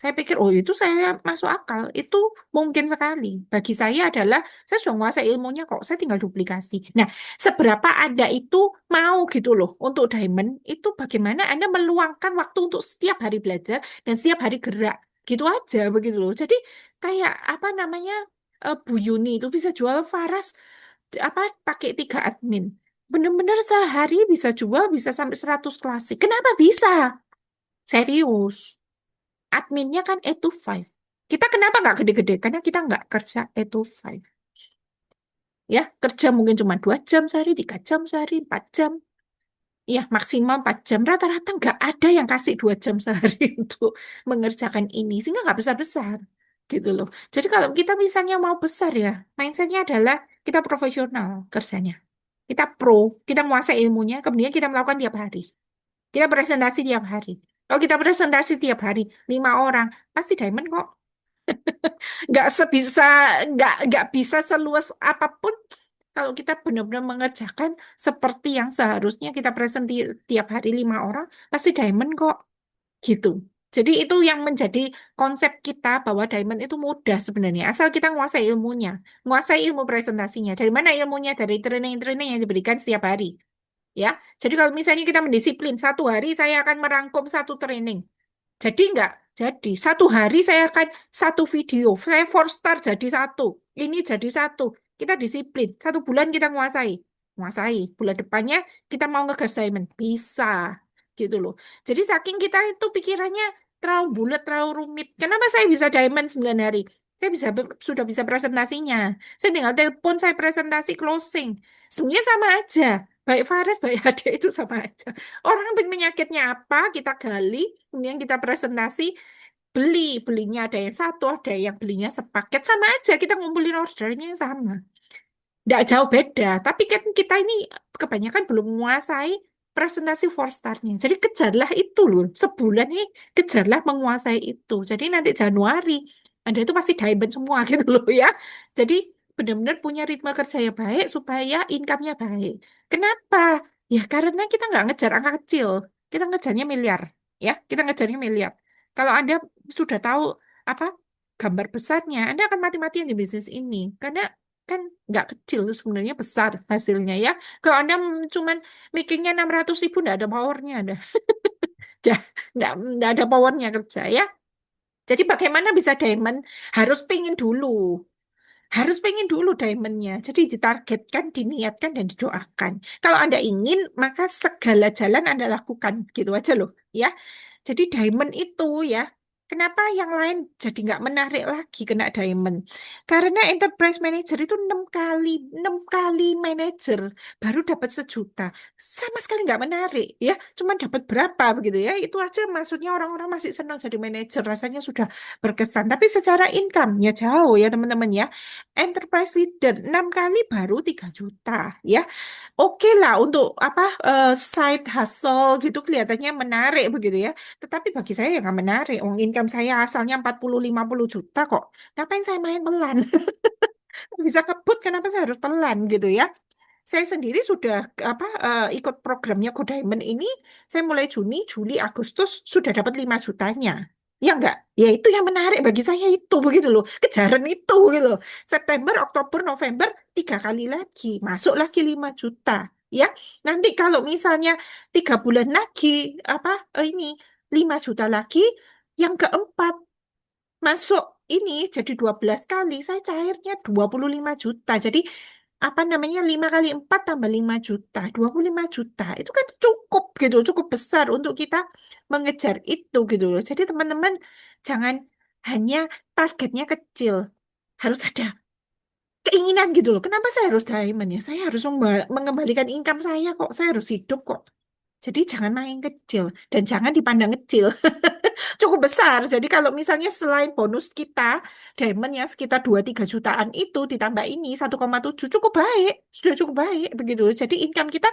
saya pikir, oh itu saya masuk akal. Itu mungkin sekali. Bagi saya adalah, saya sudah menguasai ilmunya kok, saya tinggal duplikasi. Nah, seberapa Anda itu mau gitu loh untuk diamond, itu bagaimana Anda meluangkan waktu untuk setiap hari belajar dan setiap hari gerak. Gitu aja begitu loh. Jadi kayak apa namanya, Bu Yuni itu bisa jual Faras apa pakai 3 admin. Bener-bener sehari bisa jual bisa sampai 100 klasik. Kenapa bisa? Serius. Adminnya kan 8 to 5. Kita kenapa nggak gede-gede? Karena kita nggak kerja 8 to 5. Ya, kerja mungkin cuma 2 jam sehari, 3 jam sehari, 4 jam. Ya, maksimal 4 jam. Rata-rata nggak ada yang kasih 2 jam sehari untuk mengerjakan ini. Sehingga nggak besar-besar. Gitu loh. Jadi kalau kita misalnya mau besar ya, mindsetnya adalah kita profesional kerjanya. Kita pro, kita menguasai ilmunya, kemudian kita melakukan tiap hari. Kita presentasi tiap hari. Kalau kita presentasi tiap hari, 5 orang, pasti diamond kok. Nggak sebisa, nggak bisa seluas apapun kalau kita benar-benar mengerjakan seperti yang seharusnya kita present tiap hari 5 orang, pasti diamond kok. Gitu. Jadi itu yang menjadi konsep kita bahwa diamond itu mudah sebenarnya. Asal kita menguasai ilmunya, menguasai ilmu presentasinya. Dari mana ilmunya? Dari training-training yang diberikan setiap hari. Ya, jadi kalau misalnya kita mendisiplin, 1 hari saya akan merangkum satu training. Jadi enggak, jadi 1 hari saya akan satu video, saya 4 star jadi satu, ini jadi satu. Kita disiplin, 1 bulan kita menguasai, menguasai. Bulan depannya kita mau ngegas diamond, bisa, gitu loh. Jadi saking kita itu pikirannya terlalu bulat, terlalu rumit. Kenapa saya bisa diamond 9 hari? Saya bisa sudah bisa presentasinya. Saya tinggal telepon, saya presentasi closing. Semuanya sama aja. Baik Faris, baik Ade itu sama aja. Orang penyakitnya apa, kita gali, kemudian kita presentasi, belinya ada yang satu, ada yang belinya sepaket, sama aja, kita ngumpulin ordernya sama. Nggak jauh beda, tapi kan kita ini kebanyakan belum menguasai presentasi 4 star-nya. Jadi kejarlah itu loh, sebulan ini kejarlah menguasai itu. Jadi nanti Januari, Anda itu pasti diamond semua gitu loh ya. Jadi benar-benar punya ritme kerja yang baik supaya income-nya baik. Kenapa? Ya karena kita nggak ngejar angka kecil, kita ngejarnya miliar. Ya, kita ngejarnya miliar. Kalau Anda sudah tahu apa gambar besarnya, Anda akan mati-matian di bisnis ini. Karena kan nggak kecil sebenarnya besar hasilnya ya. Kalau Anda cuman mikirnya 600.000 nggak ada powernya ada. Ya, nggak ada powernya kerja ya. Jadi bagaimana bisa diamond? Harus pingin dulu. Harus pengen dulu diamondnya. Jadi ditargetkan, diniatkan, dan didoakan. Kalau Anda ingin, maka segala jalan Anda lakukan. Gitu aja loh. Ya. Jadi diamond itu ya, kenapa yang lain jadi nggak menarik lagi kena diamond? Karena enterprise manager itu 6 kali manager baru dapat 1 juta. Sama sekali nggak menarik ya, cuman dapat berapa begitu ya. Itu aja maksudnya orang-orang masih senang jadi manajer, rasanya sudah berkesan. Tapi secara income-nya jauh ya teman-teman ya. Enterprise leader 6 kali baru 3 juta ya. Oke lah untuk apa side hustle gitu kelihatannya menarik begitu ya. Tetapi bagi saya ya nggak menarik. Wong income saya asalnya 40-50 juta kok. Ngapain saya main pelan? Bisa kebut kenapa saya harus pelan gitu ya? Saya sendiri sudah apa ikut programnya Go Diamond ini, saya mulai Juni, Juli, Agustus sudah dapat 5 jutanya. Ya enggak? Ya itu yang menarik bagi saya itu begitu loh. Kejaran itu gitu loh. September, Oktober, November 3 kali lagi, masuk lagi 5 juta. Ya, nanti kalau misalnya 3 bulan lagi apa ini 5 juta lagi, yang keempat masuk ini jadi 12 kali, saya cairnya 25 juta. Jadi apa namanya 5 kali 4 tambah 5 juta 25 juta itu kan cukup gitu cukup besar untuk kita mengejar itu gitu loh. Jadi teman-teman jangan hanya targetnya kecil, harus ada keinginan gitu loh. Kenapa saya harus diamond ya, saya harus mengembalikan income saya kok, saya harus hidup kok. Jadi jangan main kecil dan jangan dipandang kecil. Cukup besar. Jadi kalau misalnya selain bonus kita, diamond yang sekitar 2-3 jutaan itu ditambah ini 1,7 cukup baik. Sudah cukup baik begitu. Jadi income kita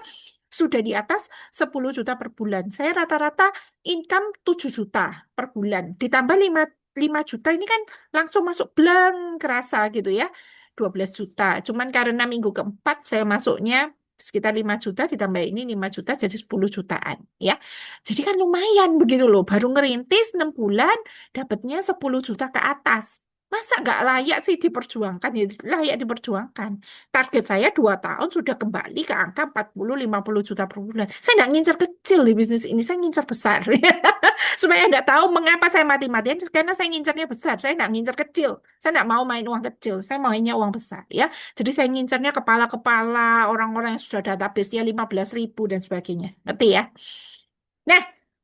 sudah di atas 10 juta per bulan. Saya rata-rata income 7 juta per bulan. Ditambah 5 juta ini kan langsung masuk blank kerasa gitu ya. 12 juta. Cuman karena minggu keempat saya masuknya sekitar 5 juta ditambah ini 5 juta jadi 10 jutaan ya. Jadi kan lumayan begitu loh. Baru ngerintis 6 bulan dapatnya 10 juta ke atas. Masa nggak layak sih diperjuangkan? Ya, layak diperjuangkan. Target saya 2 tahun sudah kembali ke angka 40-50 juta per bulan. Saya nggak ngincar kecil di bisnis ini, saya ngincar besar. Supaya Anda tahu mengapa saya mati-matian, karena saya ngincarnya besar. Saya nggak ngincar kecil. Saya nggak mau main uang kecil, saya maunya uang besar. Ya, jadi saya ngincarnya kepala-kepala orang-orang yang sudah database-nya 15.000 dan sebagainya. Ngerti ya? Nah,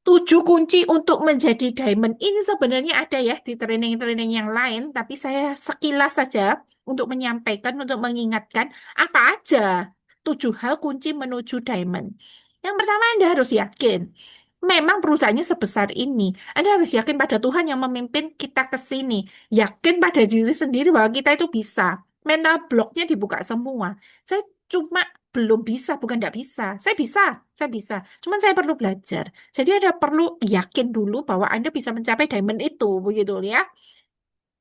7 kunci untuk menjadi diamond ini sebenarnya ada ya di training-training yang lain, tapi saya sekilas saja untuk menyampaikan, untuk mengingatkan apa aja 7 hal kunci menuju diamond. Yang pertama, Anda harus yakin. Memang perusahaannya sebesar ini. Anda harus yakin pada Tuhan yang memimpin kita ke sini. Yakin pada diri sendiri bahwa kita itu bisa. Mental blocknya dibuka semua. Saya cuma belum bisa, bukan tidak bisa. Saya bisa. Cuman saya perlu belajar. Jadi Anda perlu yakin dulu bahwa Anda bisa mencapai diamond itu, begitu ya.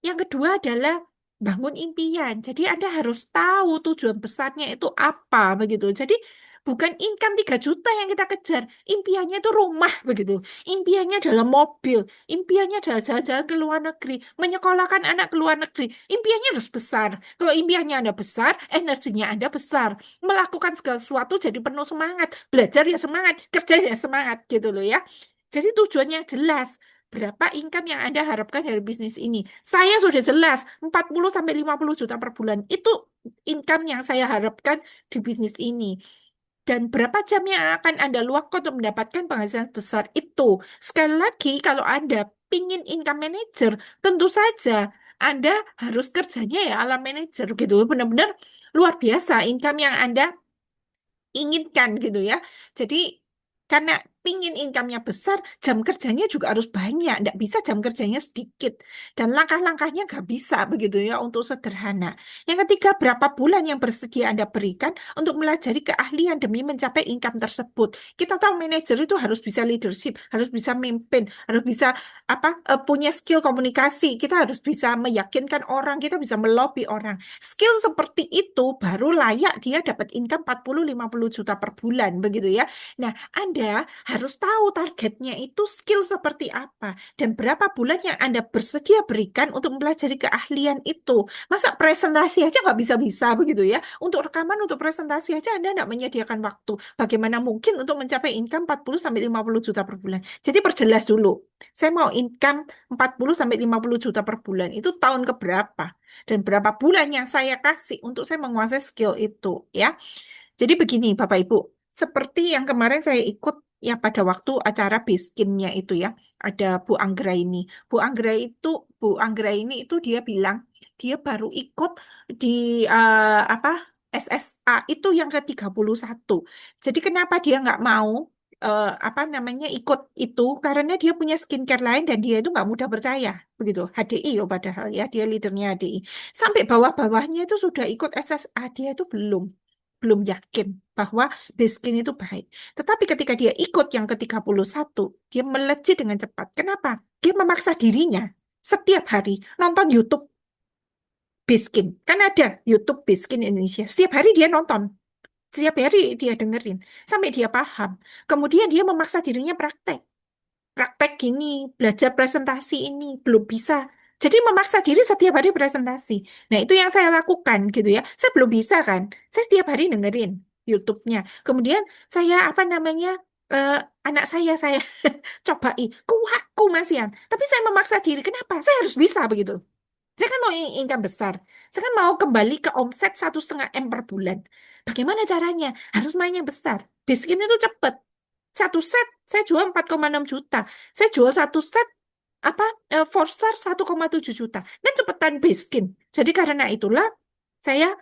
Yang kedua adalah bangun impian. Jadi Anda harus tahu tujuan besarnya itu apa, begitu. Jadi bukan income 3 juta yang kita kejar. Impiannya itu rumah, begitu. Impiannya adalah mobil. Impiannya adalah jalan-jalan ke luar negeri. Menyekolahkan anak ke luar negeri. Impiannya harus besar. Kalau impiannya Anda besar, energinya Anda besar. Melakukan segala sesuatu jadi penuh semangat. Belajar ya semangat, kerja ya semangat, gitu loh ya. Jadi tujuannya jelas. Berapa income yang Anda harapkan dari bisnis ini? Saya sudah jelas, 40-50 juta per bulan. Itu income yang saya harapkan di bisnis ini. Dan berapa jam yang akan Anda luangkan untuk mendapatkan penghasilan besar itu? Sekali lagi, kalau Anda pingin income manager, tentu saja Anda harus kerjanya ya ala manager gitu. Benar-benar luar biasa income yang Anda inginkan gitu ya. Jadi karena pingin income-nya besar, jam kerjanya juga harus banyak. Nggak bisa jam kerjanya sedikit. Dan langkah-langkahnya nggak bisa begitu ya untuk sederhana. Yang ketiga, berapa bulan yang bersedia Anda berikan untuk melajari keahlian demi mencapai income tersebut. Kita tahu manajer itu harus bisa leadership, harus bisa memimpin, harus bisa punya skill komunikasi. Kita harus bisa meyakinkan orang, kita bisa melobi orang. Skill seperti itu baru layak dia dapat income 40-50 juta per bulan begitu ya. Nah, Anda harus tahu targetnya itu skill seperti apa dan berapa bulan yang Anda bersedia berikan untuk mempelajari keahlian itu. Masa presentasi aja nggak bisa-bisa begitu ya? Untuk rekaman, untuk presentasi aja Anda nggak menyediakan waktu. Bagaimana mungkin untuk mencapai income 40-50 juta per bulan? Jadi perjelas dulu. Saya mau income 40-50 juta per bulan. Itu tahun keberapa? Dan berapa bulan yang saya kasih untuk saya menguasai skill itu ya. Jadi begini Bapak Ibu, seperti yang kemarin saya ikut ya pada waktu acara Biskinnya itu ya, ada Bu Anggra ini. Bu Anggra ini itu dia bilang dia baru ikut di apa SSA itu yang ke 31. Jadi kenapa dia nggak mau apa namanya ikut itu? Karena dia punya skincare lain dan dia itu nggak mudah percaya begitu. HDI loh padahal ya dia leadernya HDI. Sampai bawah-bawahnya itu sudah ikut SSA dia itu belum yakin bahwa Biskin itu baik. Tetapi ketika dia ikut yang ke 31, dia melejit dengan cepat. Kenapa? Dia memaksa dirinya setiap hari nonton YouTube Biskin. Kan ada YouTube Biskin Indonesia. Setiap hari dia nonton. Setiap hari dia dengerin. Sampai dia paham. Kemudian dia memaksa dirinya praktek. Praktek gini, belajar presentasi ini, belum bisa. Jadi memaksa diri setiap hari presentasi. Nah, itu yang saya lakukan gitu ya. Saya belum bisa kan. Saya setiap hari dengerin YouTube-nya. Kemudian saya apa namanya eh, anak saya cobai. Kuaku Masian. Tapi saya memaksa diri. Kenapa? Saya harus bisa begitu. Saya kan mau income besar. Saya kan mau kembali ke omset 1,5 M per bulan. Bagaimana caranya? Harus mainnya besar. Biskin itu cepet. Satu set saya jual 4,6 juta. Saya jual satu set apa 4 star 1,7 juta. Kan cepetan Biskin. Jadi karena itulah saya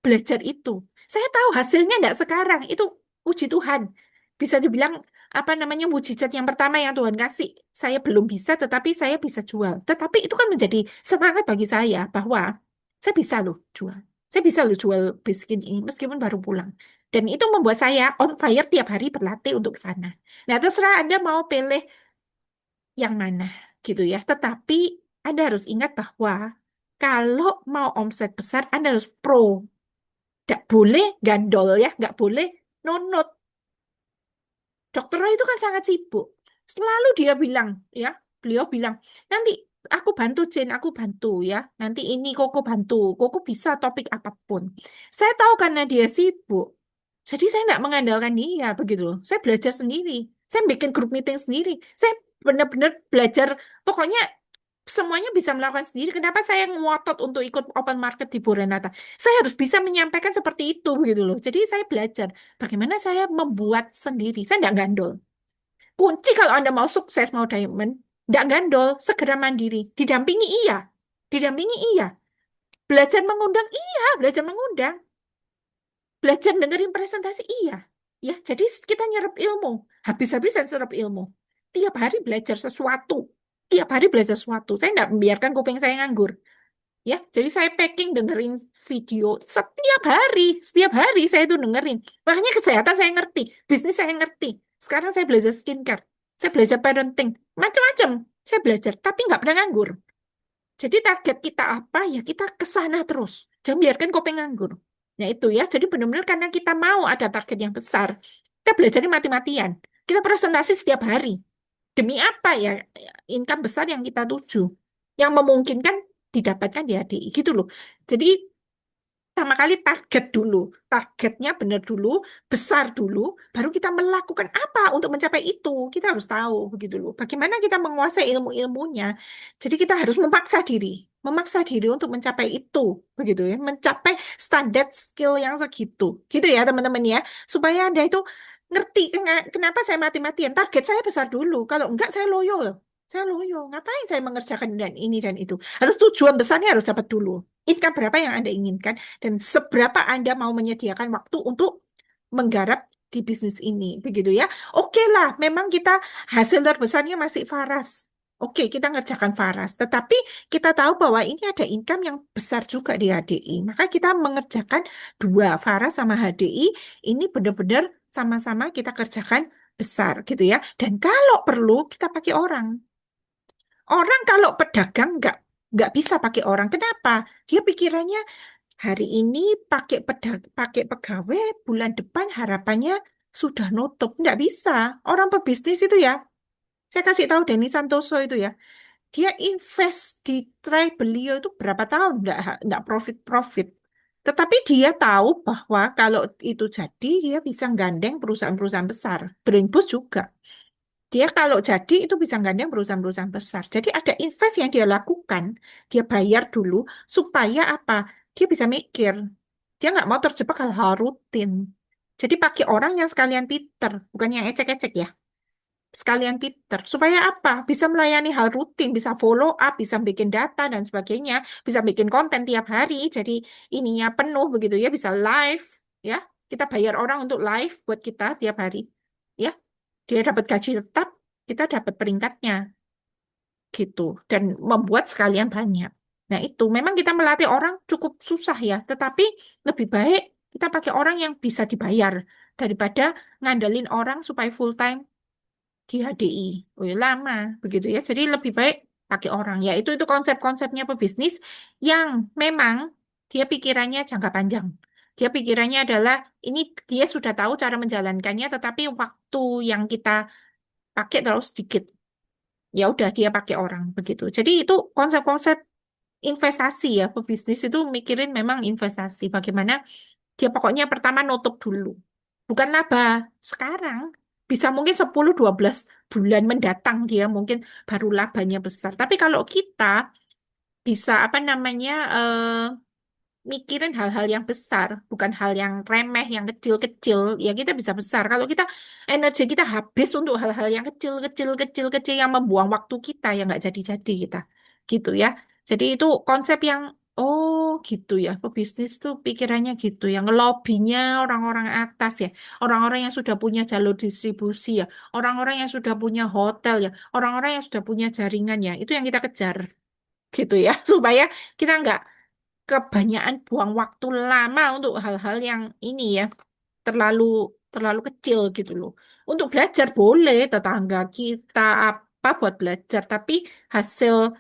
belajar itu. Saya tahu hasilnya enggak sekarang. Itu puji Tuhan. Bisa dibilang apa namanya mujizat yang pertama yang Tuhan kasih. Saya belum bisa, tetapi saya bisa jual. Tetapi itu kan menjadi semangat bagi saya bahwa saya bisa loh jual. Saya bisa loh jual biskin ini meskipun baru pulang. Dan itu membuat saya on fire tiap hari berlatih untuk ke sana. Nah, terserah Anda mau pilih yang mana gitu ya. Tetapi Anda harus ingat bahwa kalau mau omset besar, Anda harus pro. Nggak boleh gandol ya, nggak boleh nunut. Dokter Roy itu kan sangat sibuk. Selalu dia bilang, ya, beliau bilang, nanti aku bantu Jen, aku bantu ya. Nanti ini Koko bantu, Koko bisa topik apapun. Saya tahu karena dia sibuk. Jadi saya nggak mengandalkan dia begitu loh. Saya belajar sendiri. Saya bikin grup meeting sendiri. Saya benar-benar belajar. Pokoknya semuanya bisa melakukan sendiri. Kenapa saya ngotot untuk ikut open market di Burenata? Saya harus bisa menyampaikan seperti itu gitu loh. Jadi saya belajar bagaimana saya membuat sendiri. Saya nggak gandol. Kunci kalau Anda mau sukses, mau diamond, nggak gandol, segera mandiri. Didampingi iya. Didampingi iya. Belajar mengundang iya, belajar mengundang. Belajar dengerin presentasi iya. Ya, jadi kita nyerap ilmu. Habis-habisan serap ilmu. Tiap hari belajar sesuatu. Tiap hari belajar sesuatu. Saya nggak membiarkan kuping saya nganggur. Ya, jadi saya packing dengerin video setiap hari saya itu dengerin. Makanya kesehatan saya ngerti, bisnis saya ngerti. Sekarang saya belajar skincare, saya belajar parenting, macam-macam. Saya belajar, tapi nggak pernah nganggur. Jadi target kita apa ya kita ke sana terus. Jangan biarkan kopeng nganggur. Nah itu ya, jadi benar-benar karena kita mau ada target yang besar, kita belajarnya mati-matian. Kita presentasi setiap hari. Demi apa ya income besar yang kita tuju, yang memungkinkan didapatkan di HDI gitu loh. Jadi pertama kali target dulu, targetnya benar dulu, besar dulu, baru kita melakukan apa untuk mencapai itu. Kita harus tahu begitu loh. Bagaimana kita menguasai ilmu-ilmunya. Jadi kita harus memaksa diri untuk mencapai itu, begitu ya, mencapai standar skill yang segitu, gitu ya teman-teman ya, supaya Anda itu ngerti kenapa saya mati-matian. Target saya besar dulu, kalau enggak saya loyo loh. Saya loyo, ngapain saya mengerjakan dan ini dan itu. Harus tujuan besarnya harus dapat dulu. Income berapa yang Anda inginkan dan seberapa Anda mau menyediakan waktu untuk menggarap di bisnis ini, begitu ya. Oke lah, memang kita hasil terbesarnya masih Faras. Oke, kita ngerjakan Faras, tetapi kita tahu bahwa ini ada income yang besar juga di HDI. Maka kita mengerjakan dua, Faras sama HDI, ini benar-benar sama-sama kita kerjakan besar gitu ya. Dan kalau perlu kita pakai orang. Orang kalau pedagang nggak bisa pakai orang. Kenapa? Dia pikirannya hari ini pakai pegawai, bulan depan harapannya sudah nutup. Nggak bisa. Orang pebisnis itu ya. Saya kasih tahu Denny Santoso itu ya. Dia invest di try beliau itu berapa tahun nggak profit-profit. Tetapi dia tahu bahwa kalau itu jadi dia bisa gandeng perusahaan-perusahaan besar. Brainboost juga. Dia kalau jadi itu bisa gandeng perusahaan-perusahaan besar. Jadi ada invest yang dia lakukan, dia bayar dulu supaya apa? Dia bisa mikir. Dia nggak mau terjebak hal-hal rutin. Jadi pakai orang yang sekalian pinter, bukan yang ecek-ecek ya. Sekalian pinter. Supaya apa? Bisa melayani hal rutin, bisa follow up, bisa bikin data dan sebagainya, bisa bikin konten tiap hari. Jadi ininya penuh begitu ya, bisa live ya. Kita bayar orang untuk live buat kita tiap hari. Ya, dia dapat gaji tetap, kita dapat peringkatnya gitu. Dan membuat sekalian banyak. Nah, itu memang kita melatih orang cukup susah ya, tetapi lebih baik kita pakai orang yang bisa dibayar daripada ngandelin orang supaya full time di HDI. Oh ya, lama begitu ya. Jadi lebih baik pakai orang. Ya itu konsep-konsepnya pebisnis yang memang dia pikirannya jangka panjang. Dia pikirannya adalah ini dia sudah tahu cara menjalankannya, tetapi waktu yang kita pakai terlalu sedikit. Ya udah dia pakai orang begitu. Jadi itu konsep-konsep investasi ya. Pebisnis itu mikirin memang investasi. Bagaimana dia pokoknya pertama nutup dulu. Bukan laba sekarang. Bisa mungkin 10-12 bulan mendatang dia mungkin baru labanya besar. Tapi kalau kita bisa apa namanya mikirin hal-hal yang besar, bukan hal yang remeh, yang kecil-kecil, ya kita bisa besar. Kalau kita energi kita habis untuk hal-hal yang kecil-kecil, kecil-kecil yang membuang waktu kita, yang nggak jadi-jadi kita, gitu ya. Jadi itu konsep yang oh gitu ya, pebisnis tuh pikirannya gitu, yang ngelobinya orang-orang atas ya, orang-orang yang sudah punya jalur distribusi ya, orang-orang yang sudah punya hotel ya, orang-orang yang sudah punya jaringan ya, itu yang kita kejar, gitu ya, supaya kita nggak kebanyakan buang waktu lama untuk hal-hal yang ini ya terlalu terlalu kecil gitu loh. Untuk belajar boleh tetangga kita apa buat belajar, tapi hasil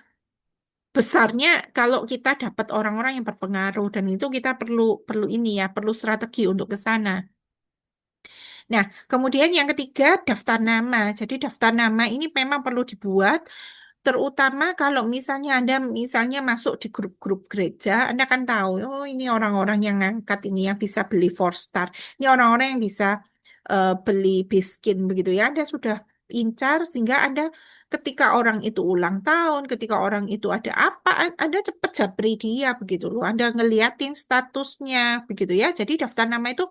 besarnya kalau kita dapat orang-orang yang berpengaruh dan itu kita perlu perlu ini ya, perlu strategi untuk ke sana. Nah, kemudian yang ketiga daftar nama. Jadi daftar nama ini memang perlu dibuat. Terutama kalau misalnya Anda misalnya masuk di grup-grup gereja, Anda kan tahu, oh ini orang-orang yang ngangkat ini yang bisa beli four star. Ini orang-orang yang bisa beli biskin begitu ya. Anda sudah incar sehingga Anda ketika orang itu ulang tahun, ketika orang itu ada apa, Anda cepat japri dia begitu loh. Anda ngeliatin statusnya begitu ya. Jadi daftar nama itu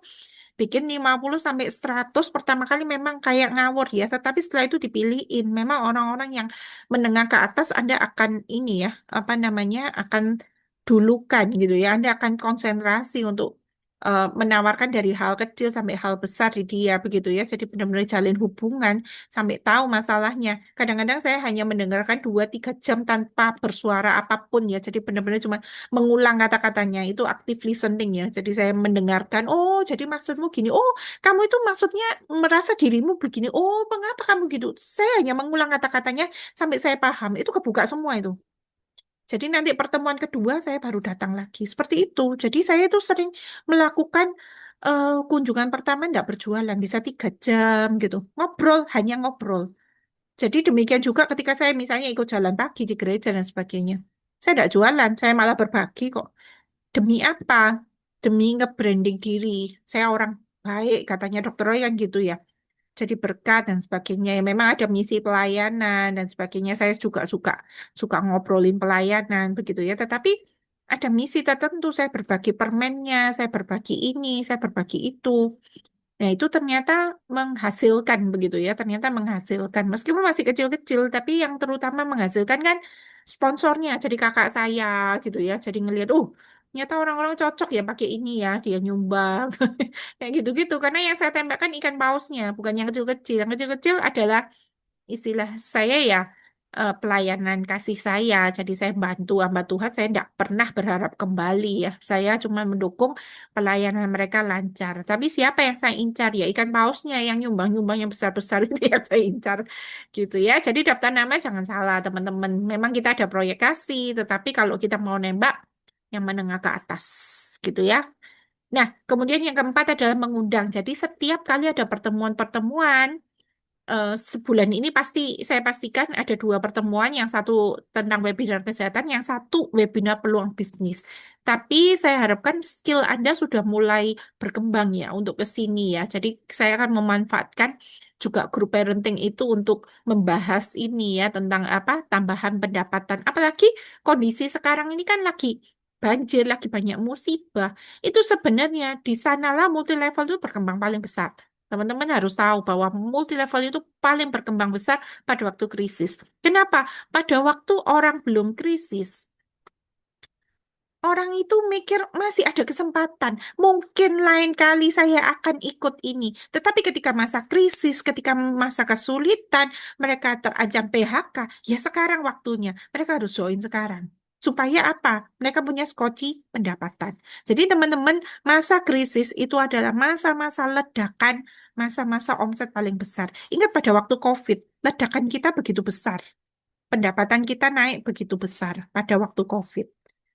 bikin 50 sampai 100 pertama kali memang kayak ngawur ya, tetapi setelah itu dipilihin memang orang-orang yang menengah ke atas Anda akan ini ya, apa namanya, akan dulukan gitu ya. Anda akan konsentrasi untuk menawarkan dari hal kecil sampai hal besar di dia begitu ya. Jadi benar-benar jalin hubungan sampai tahu masalahnya. Kadang-kadang saya hanya mendengarkan 2-3 jam tanpa bersuara apapun ya. Jadi benar-benar cuma mengulang kata-katanya itu active listening ya. Jadi saya mendengarkan, oh jadi maksudmu gini, oh kamu itu maksudnya merasa dirimu begini, oh mengapa kamu gitu. Saya hanya mengulang kata-katanya sampai saya paham. Itu kebuka semua itu. Jadi nanti pertemuan kedua saya baru datang lagi. Seperti itu. Jadi saya itu sering melakukan kunjungan pertama nggak berjualan, bisa 3 jam gitu. Ngobrol, hanya ngobrol. Jadi demikian juga ketika saya misalnya ikut jalan pagi di gereja dan sebagainya. Saya tidak jualan, saya malah berbagi kok. Demi apa? Demi nge-branding diri. Saya orang baik, katanya Dokter Roy kan gitu ya. Jadi berkat dan sebagainya. Ya, memang ada misi pelayanan dan sebagainya. Saya juga suka suka ngobrolin pelayanan begitu ya. Tetapi ada misi tertentu. Saya berbagi permennya, saya berbagi ini, saya berbagi itu. Nah, itu ternyata menghasilkan begitu ya, ternyata menghasilkan. Meskipun masih kecil-kecil, tapi yang terutama menghasilkan kan sponsornya. Jadi kakak saya gitu ya. Jadi ngelihat, ternyata orang-orang cocok ya pakai ini ya, dia nyumbang. Kayak gitu-gitu. Karena yang saya tembakkan ikan pausnya, bukan yang kecil-kecil. Yang kecil-kecil adalah istilah saya ya pelayanan kasih saya. Jadi saya bantu hamba Tuhan, saya tidak pernah berharap kembali ya. Saya cuma mendukung pelayanan mereka lancar. Tapi siapa yang saya incar ya ikan pausnya yang nyumbang-nyumbang yang besar-besar itu yang saya incar gitu ya. Jadi daftar nama jangan salah teman-teman. Memang kita ada proyek kasih, tetapi kalau kita mau nembak yang menengah ke atas gitu ya. Nah, kemudian yang keempat adalah mengundang. Jadi setiap kali ada pertemuan-pertemuan sebulan ini pasti saya pastikan ada 2 pertemuan, yang satu tentang webinar kesehatan, yang satu webinar peluang bisnis. Tapi saya harapkan skill Anda sudah mulai berkembang ya untuk ke sini ya. Jadi saya akan memanfaatkan juga grup parenting itu untuk membahas ini ya tentang apa tambahan pendapatan. Apalagi kondisi sekarang ini kan lagi banjir, lagi banyak musibah. Itu sebenarnya di sanalah multi level itu berkembang paling besar. Teman-teman harus tahu bahwa multi level itu paling berkembang besar pada waktu krisis. Kenapa? Pada waktu orang belum krisis, orang itu mikir masih ada kesempatan. Mungkin lain kali saya akan ikut ini. Tetapi ketika masa krisis, ketika masa kesulitan, mereka terancam PHK, ya sekarang waktunya. Mereka harus join sekarang. Supaya apa? Mereka punya skoci pendapatan. Jadi teman-teman, masa krisis itu adalah masa-masa ledakan, masa-masa omset paling besar. Ingat pada waktu COVID, ledakan kita begitu besar. Pendapatan kita naik begitu besar pada waktu COVID.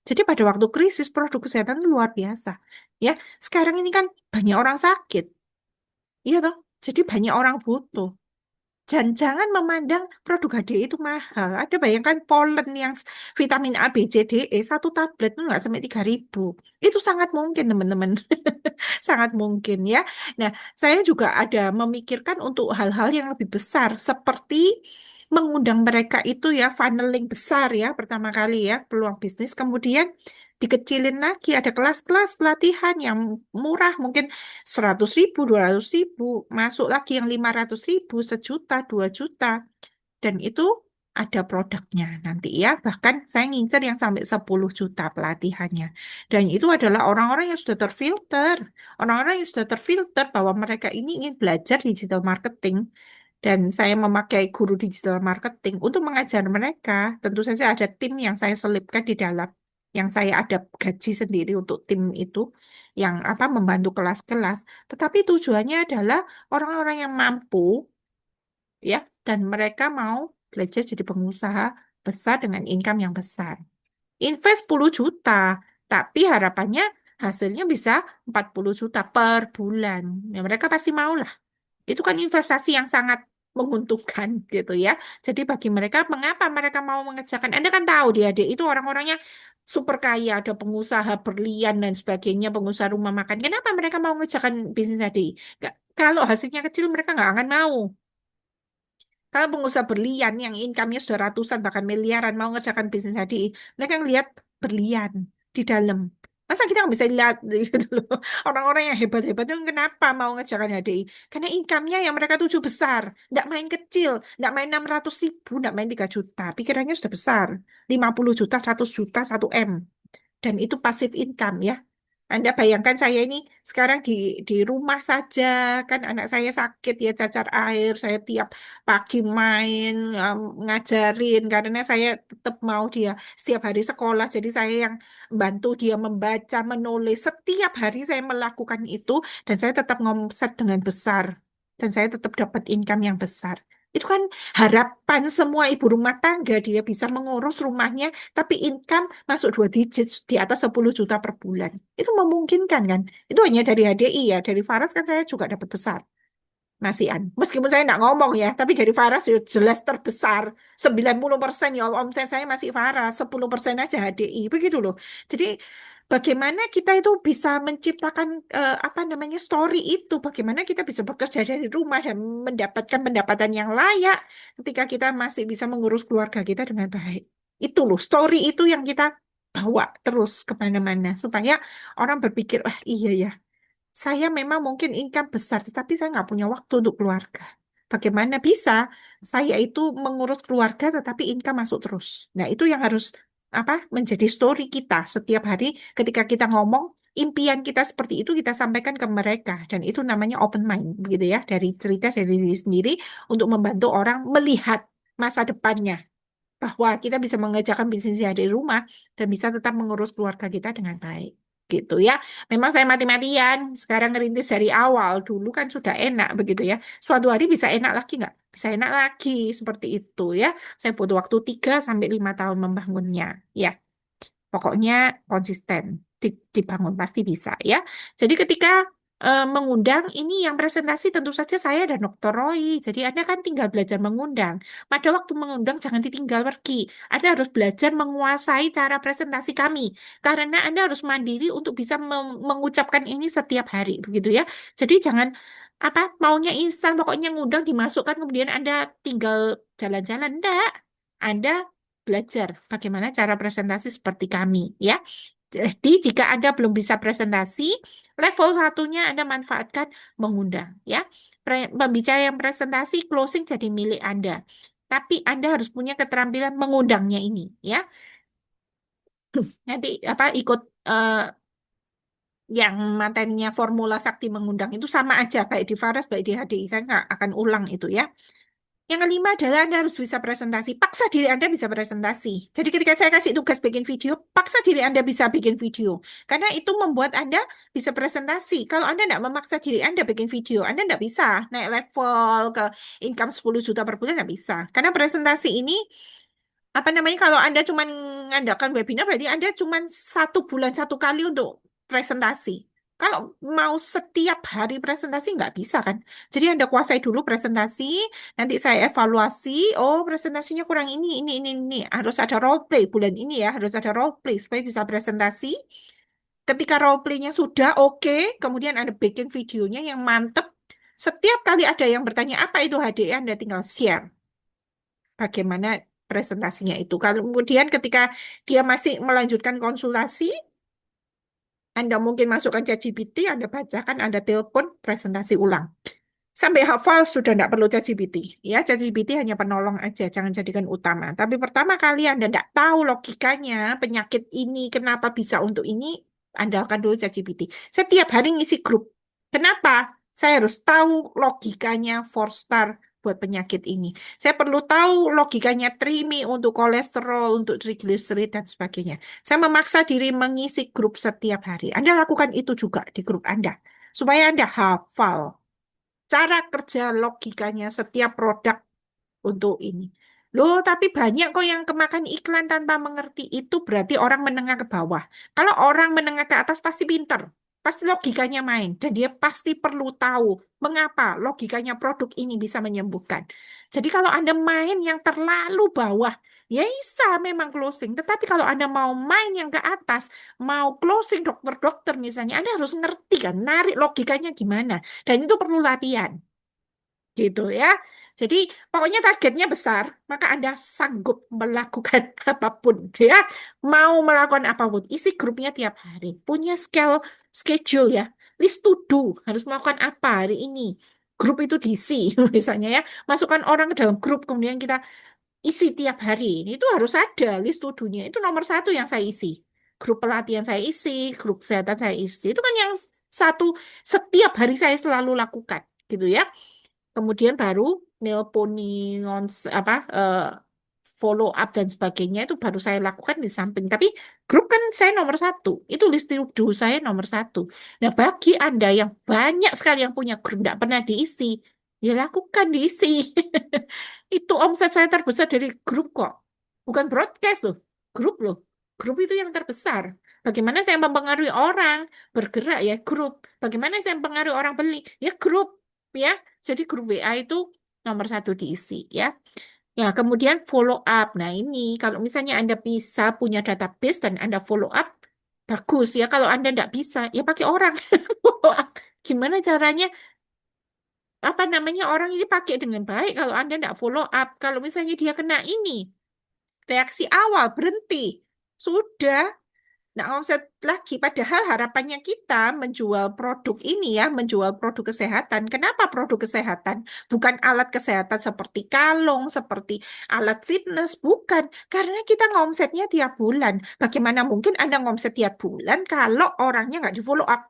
Jadi pada waktu krisis produk kesehatan itu luar biasa. Ya, sekarang ini kan banyak orang sakit. Iya toh? Jadi banyak orang butuh. Dan jangan memandang produk HDI itu mahal. Ada bayangkan Polen yang vitamin A, B, C, D, E, satu tablet itu nggak sampai 3.000. Itu sangat mungkin, teman-teman. Sangat mungkin ya. Nah, saya juga ada memikirkan untuk hal-hal yang lebih besar. Seperti mengundang mereka itu ya, funneling besar ya, pertama kali ya, peluang bisnis. Kemudian dikecilin lagi, ada kelas-kelas pelatihan yang murah, mungkin 100.000, 200.000, masuk lagi yang 500.000, sejuta, 2 juta, dan itu ada produknya nanti ya. Bahkan saya ngincer yang sampai 10 juta pelatihannya. Dan itu adalah orang-orang yang sudah terfilter, orang-orang yang sudah terfilter bahwa mereka ini ingin belajar digital marketing. Dan saya memakai guru digital marketing untuk mengajar mereka. Tentu saja ada tim yang saya selipkan di dalam, yang saya ada gaji sendiri untuk tim itu, yang apa membantu kelas-kelas. Tetapi tujuannya adalah orang-orang yang mampu, ya, dan mereka mau belajar jadi pengusaha besar dengan income yang besar. Invest 10 juta, tapi harapannya hasilnya bisa 40 juta per bulan. Ya, mereka pasti mau lah. Itu kan investasi yang sangat menguntungkan gitu ya. Jadi bagi mereka, mengapa mereka mau mengerjakan? Anda kan tahu dia itu orang-orangnya super kaya, ada pengusaha berlian dan sebagainya, pengusaha rumah makan. Kenapa mereka mau mengerjakan bisnis tadi? Kalau hasilnya kecil, mereka nggak akan mau. Kalau pengusaha berlian yang income-nya sudah ratusan bahkan miliaran mau ngerjakan bisnis tadi, mereka ngelihat berlian di dalam. Masa kita nggak bisa lihat gitu loh. Orang-orang yang hebat-hebat itu kenapa mau ngerjakan HDI? Karena income-nya yang mereka tuju besar. Nggak main kecil, nggak main 600.000, nggak main 3 juta. Pikirannya sudah besar. 50 juta, 100 juta, 1 M. Dan itu passive income ya. Anda bayangkan saya ini sekarang di rumah saja, kan anak saya sakit ya cacar air, saya tiap pagi main ngajarin karena saya tetap mau dia setiap hari sekolah, jadi saya yang bantu dia membaca, menulis, setiap hari saya melakukan itu dan saya tetap ngomset dengan besar dan saya tetap dapat income yang besar. Itu kan harapan semua ibu rumah tangga, dia bisa mengurus rumahnya tapi income masuk 2 digit di atas 10 juta per bulan. Itu memungkinkan kan? Itu hanya dari HDI ya. Dari Faras kan saya juga dapat besar. Masihan. Meskipun saya nggak ngomong ya, tapi dari Faras ya jelas terbesar. 90% ya omset saya masih Faras, 10% aja HDI. Begitu loh. Jadi bagaimana kita itu bisa menciptakan apa namanya story itu, bagaimana kita bisa bekerja dari rumah dan mendapatkan pendapatan yang layak ketika kita masih bisa mengurus keluarga kita dengan baik. Itu loh, story itu yang kita bawa terus kemana-mana supaya orang berpikir, wah iya ya, saya memang mungkin income besar, tetapi saya nggak punya waktu untuk keluarga. Bagaimana bisa saya itu mengurus keluarga, tetapi income masuk terus? Nah, itu yang harus apa menjadi story kita setiap hari ketika kita ngomong, impian kita seperti itu kita sampaikan ke mereka, dan itu namanya open mind, begitu ya, dari cerita dari diri sendiri untuk membantu orang melihat masa depannya bahwa kita bisa mengerjakan bisnis dari rumah dan bisa tetap mengurus keluarga kita dengan baik. Gitu ya. Memang saya mati-matian, sekarang ngerintis dari awal. Dulu kan sudah enak begitu ya. Suatu hari bisa enak lagi nggak? Bisa enak lagi seperti itu ya. Saya butuh waktu 3 sampai 5 tahun membangunnya. Ya. Pokoknya konsisten dibangun pasti bisa ya. Jadi ketika mengundang ini yang presentasi tentu saja saya dan Dr. Roy. Jadi Anda kan tinggal belajar mengundang. Pada waktu mengundang jangan ditinggal pergi. Anda harus belajar menguasai cara presentasi kami karena Anda harus mandiri untuk bisa mengucapkan ini setiap hari begitu ya. Jadi jangan apa maunya instan pokoknya ngundang dimasukkan kemudian Anda tinggal jalan-jalan enggak. Anda belajar bagaimana cara presentasi seperti kami, ya. Jadi, jika Anda belum bisa presentasi, level satunya Anda manfaatkan mengundang, ya. Pembicara yang presentasi, closing jadi milik Anda. Tapi Anda harus punya keterampilan mengundangnya ini, ya. Nanti apa ikut yang materinya formula sakti mengundang itu sama aja, baik di Faras, baik di HDI. Saya nggak akan ulang itu ya. Yang kelima adalah Anda harus bisa presentasi. Paksa diri Anda bisa presentasi. Jadi ketika saya kasih tugas bikin video, paksa diri Anda bisa bikin video. Karena itu membuat Anda bisa presentasi. Kalau Anda tidak memaksa diri Anda bikin video, Anda tidak bisa naik level ke income 10 juta per bulan, tidak bisa. Karena presentasi ini apa namanya kalau Anda cuma mengadakan webinar berarti Anda cuma 1 bulan 1 kali untuk presentasi. Kalau mau setiap hari presentasi nggak bisa kan. Jadi Anda kuasai dulu presentasi, nanti saya evaluasi, oh presentasinya kurang ini. Harus ada role play bulan ini ya, harus ada role play supaya bisa presentasi. Ketika role playnya sudah oke, kemudian Anda bikin videonya yang mantep. Setiap kali ada yang bertanya apa itu HDE, Anda tinggal share bagaimana presentasinya itu. Kalau kemudian ketika dia masih melanjutkan konsultasi, Anda mungkin masukkan ChatGPT, Anda bacakan, Anda telepon, presentasi ulang. Sampai hafal sudah tidak perlu ChatGPT. Ya, ChatGPT hanya penolong aja, jangan jadikan utama. Tapi pertama kali Anda tidak tahu logikanya, penyakit ini, kenapa bisa untuk ini, andalkan dulu ChatGPT. Setiap hari ngisi grup. Kenapa? Saya harus tahu logikanya four star buat penyakit ini. Saya perlu tahu logikanya TRIMI untuk kolesterol, untuk triglycerid, dan sebagainya. Saya memaksa diri mengisi grup setiap hari. Anda lakukan itu juga di grup Anda. Supaya Anda hafal cara kerja logikanya setiap produk untuk ini. Loh, tapi banyak kok yang kemakan iklan tanpa mengerti. Itu berarti orang menengah ke bawah. Kalau orang menengah ke atas pasti pinter. Pasti logikanya main. Dan dia pasti perlu tahu mengapa logikanya produk ini bisa menyembuhkan. Jadi kalau Anda main yang terlalu bawah, ya bisa memang closing. Tetapi kalau Anda mau main yang ke atas, mau closing dokter-dokter misalnya, Anda harus ngerti kan, narik logikanya gimana. Dan itu perlu latihan. Gitu ya. Jadi pokoknya targetnya besar, maka Anda sanggup melakukan apapun ya. Mau melakukan apapun, isi grupnya tiap hari. Punya schedule ya. List to do, harus melakukan apa hari ini. Grup itu diisi misalnya ya. Masukkan orang ke dalam grup kemudian kita isi tiap hari. Itu harus ada list to do-nya. Itu nomor satu yang saya isi. Grup pelatihan saya isi, grup kesehatan saya isi. Itu kan yang satu setiap hari saya selalu lakukan gitu ya. Kemudian baru nelponi apa follow up dan sebagainya itu baru saya lakukan di samping. Tapi grup kan saya nomor satu, itu list to do saya nomor satu. Nah bagi Anda yang banyak sekali yang punya grup tidak pernah diisi, ya lakukan diisi. Itu omset saya terbesar dari grup kok, bukan broadcast loh, grup loh. Grup itu yang terbesar. Bagaimana saya mempengaruhi orang bergerak ya grup. Bagaimana saya mempengaruhi orang beli ya grup ya. Jadi grup WA itu nomor satu diisi ya. Ya, kemudian follow up. Nah, ini kalau misalnya Anda bisa punya database dan Anda follow up, bagus ya. Kalau Anda tidak bisa, ya pakai orang. Follow up. Gimana caranya? Apa namanya orang ini pakai dengan baik kalau Anda tidak follow up. Kalau misalnya dia kena ini, reaksi awal berhenti. Sudah, nah, omset lagi, padahal harapannya kita menjual produk ini ya, menjual produk kesehatan. Kenapa produk kesehatan? Bukan alat kesehatan seperti kalung, seperti alat fitness, bukan. Karena kita ngomsetnya tiap bulan. Bagaimana mungkin Anda ngomset tiap bulan kalau orangnya nggak di follow up?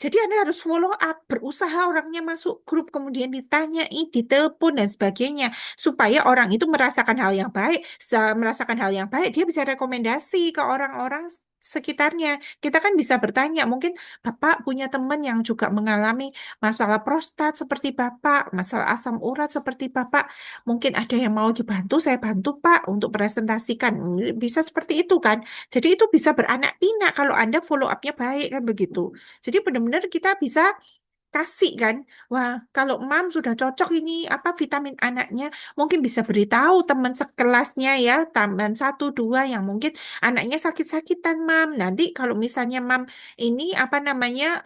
Jadi Anda harus follow up, berusaha orangnya masuk grup, kemudian ditanyai, ditelepon, dan sebagainya. Supaya orang itu merasakan hal yang baik. Setelah merasakan hal yang baik, dia bisa rekomendasi ke orang-orang sekitarnya. Kita kan bisa bertanya, mungkin Bapak punya teman yang juga mengalami masalah prostat seperti Bapak, masalah asam urat seperti Bapak. Mungkin ada yang mau dibantu, saya bantu Pak untuk presentasikan. Bisa seperti itu kan. Jadi itu bisa beranak pinak kalau Anda follow up-nya baik kan begitu. Jadi benar-benar kita bisa kasih kan, wah kalau mam sudah cocok ini apa vitamin anaknya, mungkin bisa beritahu teman sekelasnya ya, teman satu dua yang mungkin anaknya sakit-sakitan mam. Nanti kalau misalnya mam ini apa namanya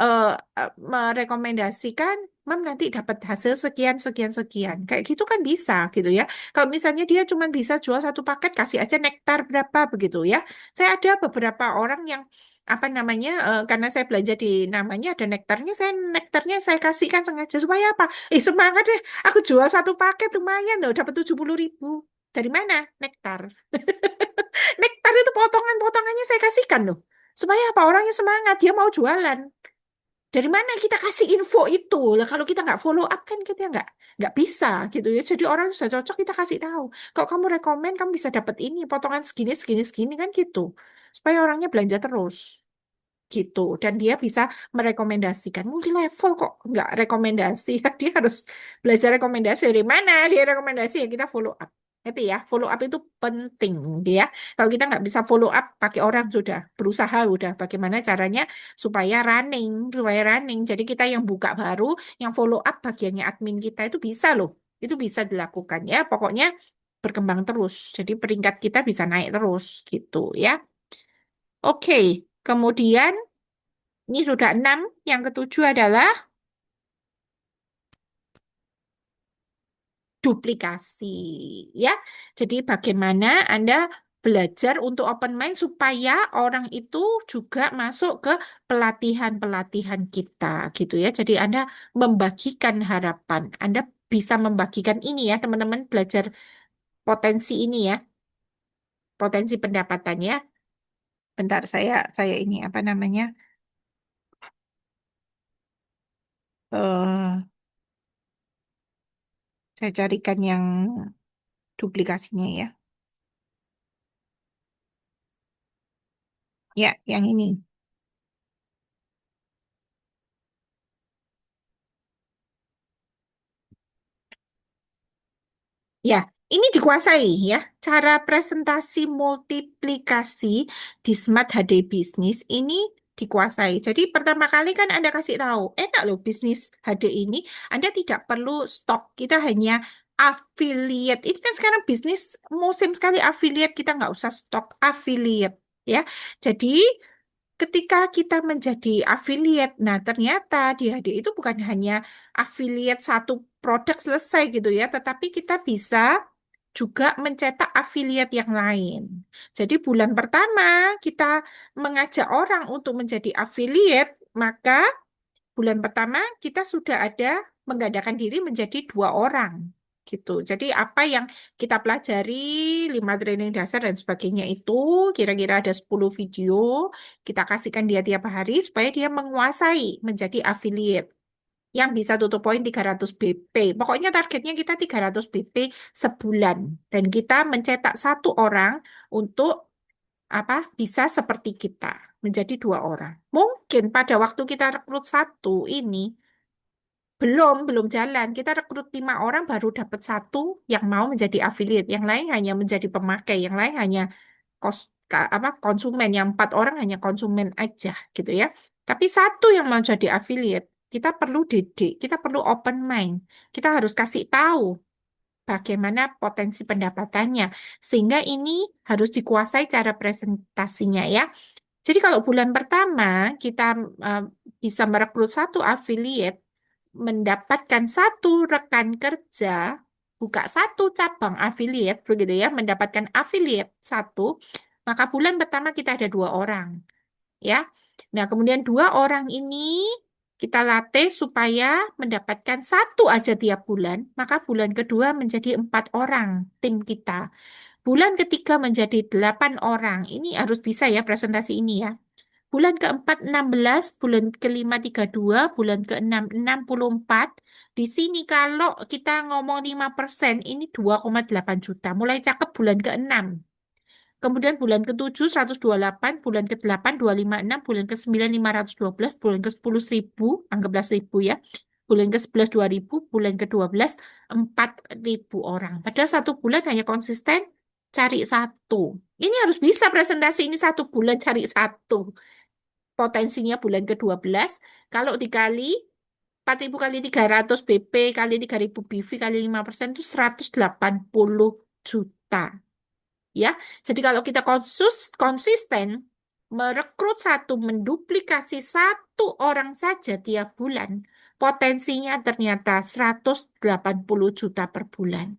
merekomendasikan Mam nanti dapat hasil sekian, sekian, sekian. Kayak gitu kan bisa gitu ya. Kalau misalnya dia cuma bisa jual satu paket, kasih aja nektar berapa begitu ya. Saya ada beberapa orang yang apa namanya, karena saya belanja di namanya ada nektarnya, nektarnya saya kasihkan sengaja supaya apa? Semangat deh, aku jual satu paket lumayan loh, dapat 70.000. Dari mana? Nektar. Nektar itu potongan-potongannya saya kasihkan loh. Supaya apa? Orangnya semangat, dia mau jualan. Dari mana kita kasih info itu? Lah kalau kita nggak follow up kan kita nggak bisa gitu ya. Jadi orang sudah cocok kita kasih tahu. Kalau kamu rekomen kamu bisa dapat ini potongan segini segini segini kan gitu. Supaya orangnya belanja terus gitu dan dia bisa merekomendasikan multi level kok nggak rekomendasi. Dia harus belajar rekomendasi dari mana dia rekomendasi ya kita follow up. Ngerti ya, follow up itu penting dia. Kalau kita nggak bisa follow up pakai orang sudah berusaha udah bagaimana caranya supaya running. Jadi kita yang buka baru, yang follow up bagiannya admin kita itu bisa loh. Itu bisa dilakukan ya. Pokoknya berkembang terus. Jadi peringkat kita bisa naik terus gitu ya. Oke, kemudian ini sudah 6. Yang ketujuh adalah duplikasi. Ya, jadi bagaimana Anda belajar untuk open mind supaya orang itu juga masuk ke pelatihan-pelatihan kita gitu ya. Jadi Anda membagikan harapan. Anda bisa membagikan ini ya, teman-teman belajar potensi ini ya, potensi pendapatannya. Bentar, saya ini apa namanya? eh saya carikan yang duplikasinya ya. Ya, yang ini. Ya, ini dikuasai ya. Cara presentasi multiplikasi di Smart HD Business ini dikuasai. Jadi pertama kali kan Anda kasih tahu, enak loh bisnis HD ini, Anda tidak perlu stok, kita hanya affiliate. Ini kan sekarang bisnis musim sekali affiliate, kita nggak usah stok affiliate ya. Jadi ketika kita menjadi affiliate, nah ternyata di HD itu bukan hanya affiliate satu produk selesai gitu ya, tetapi kita bisa juga mencetak affiliate yang lain. Jadi bulan pertama kita mengajak orang untuk menjadi affiliate, maka bulan pertama kita sudah ada menggandakan diri menjadi 2 orang gitu. Jadi apa yang kita pelajari 5 training dasar dan sebagainya itu kira-kira ada 10 video kita kasihkan dia tiap hari supaya dia menguasai menjadi affiliate yang bisa tutup poin 300 BP. Pokoknya targetnya kita 300 BP sebulan dan kita mencetak 1 orang untuk apa bisa seperti kita menjadi 2 orang. Mungkin pada waktu kita rekrut satu ini belum jalan. Kita rekrut 5 orang baru dapat satu yang mau menjadi affiliate. Yang lain hanya menjadi pemakai. Yang lain hanya apa konsumen. Yang 4 orang hanya konsumen aja gitu ya. Tapi satu yang mau jadi affiliate, kita perlu didik, kita perlu open mind. Kita harus kasih tahu bagaimana potensi pendapatannya. Sehingga ini harus dikuasai cara presentasinya ya. Jadi kalau bulan pertama kita eh, bisa merekrut satu affiliate, mendapatkan satu rekan kerja, buka satu cabang affiliate, begitu ya, mendapatkan affiliate satu, maka bulan pertama kita ada 2 orang, ya. Nah, kemudian 2 orang ini kita latih supaya mendapatkan satu aja tiap bulan, maka bulan kedua menjadi 4 orang tim kita. Bulan ketiga menjadi 8 orang. Ini harus bisa ya presentasi ini ya. Bulan keempat 16, bulan kelima 32, bulan keenam 64. Di sini kalau kita ngomong 5%, ini 2,8 juta. Mulai cakep bulan keenam. Kemudian bulan ke-7 128, bulan ke-8 256, bulan ke-9 512, bulan ke-10 1000, anggaplah 1000 ya. Bulan ke-11 2000, bulan ke-12 4000 orang. Padahal satu bulan hanya konsisten cari satu. Ini harus bisa presentasi ini satu bulan cari satu potensinya bulan ke-12 kalau dikali 4.000 kali 300 BP kali 3.000 BV kali 5% itu 180 juta. Ya, jadi kalau kita konsisten merekrut satu, menduplikasi 1 orang saja tiap bulan, Potensinya ternyata 180 juta per bulan.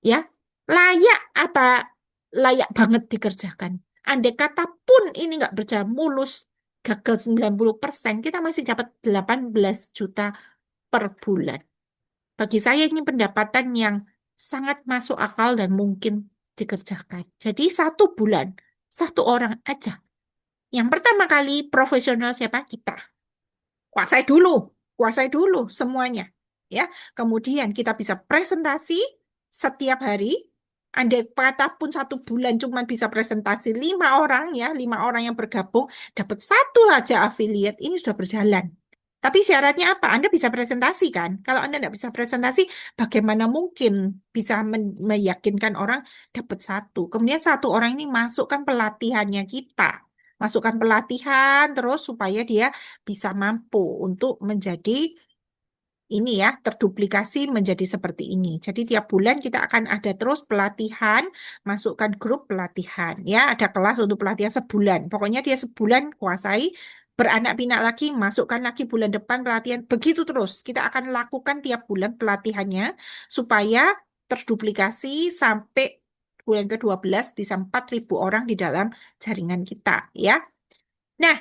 Ya, layak apa? Layak banget dikerjakan. Andai kata pun ini nggak berjalan mulus, gagal 90%, kita masih dapat 18 juta per bulan. Bagi saya ini pendapatan yang sangat masuk akal dan mungkin dikerjakan. Jadi satu bulan, satu orang aja. Yang pertama kali profesional siapa? Kita. Kuasai dulu, kuasai dulu semuanya. Ya, kemudian kita bisa presentasi setiap hari. Andai kata pun satu bulan cuma bisa presentasi 5 orang ya, 5 orang yang bergabung dapat satu aja affiliate ini sudah berjalan. Tapi syaratnya apa? Anda bisa presentasi kan? Kalau Anda tidak bisa presentasi, bagaimana mungkin bisa meyakinkan orang dapat satu? Kemudian satu orang ini masukkan pelatihannya kita. Masukkan pelatihan terus supaya dia bisa mampu untuk menjadi ini ya, terduplikasi menjadi seperti ini. Jadi tiap bulan kita akan ada terus pelatihan, masukkan grup pelatihan. Ya, ada kelas untuk pelatihan sebulan. Pokoknya dia sebulan kuasai, beranak pinak lagi, masukkan lagi bulan depan pelatihan. Begitu terus. Kita akan lakukan tiap bulan pelatihannya supaya terduplikasi sampai bulan ke-12 bisa 4.000 orang di dalam jaringan kita. Ya. Nah,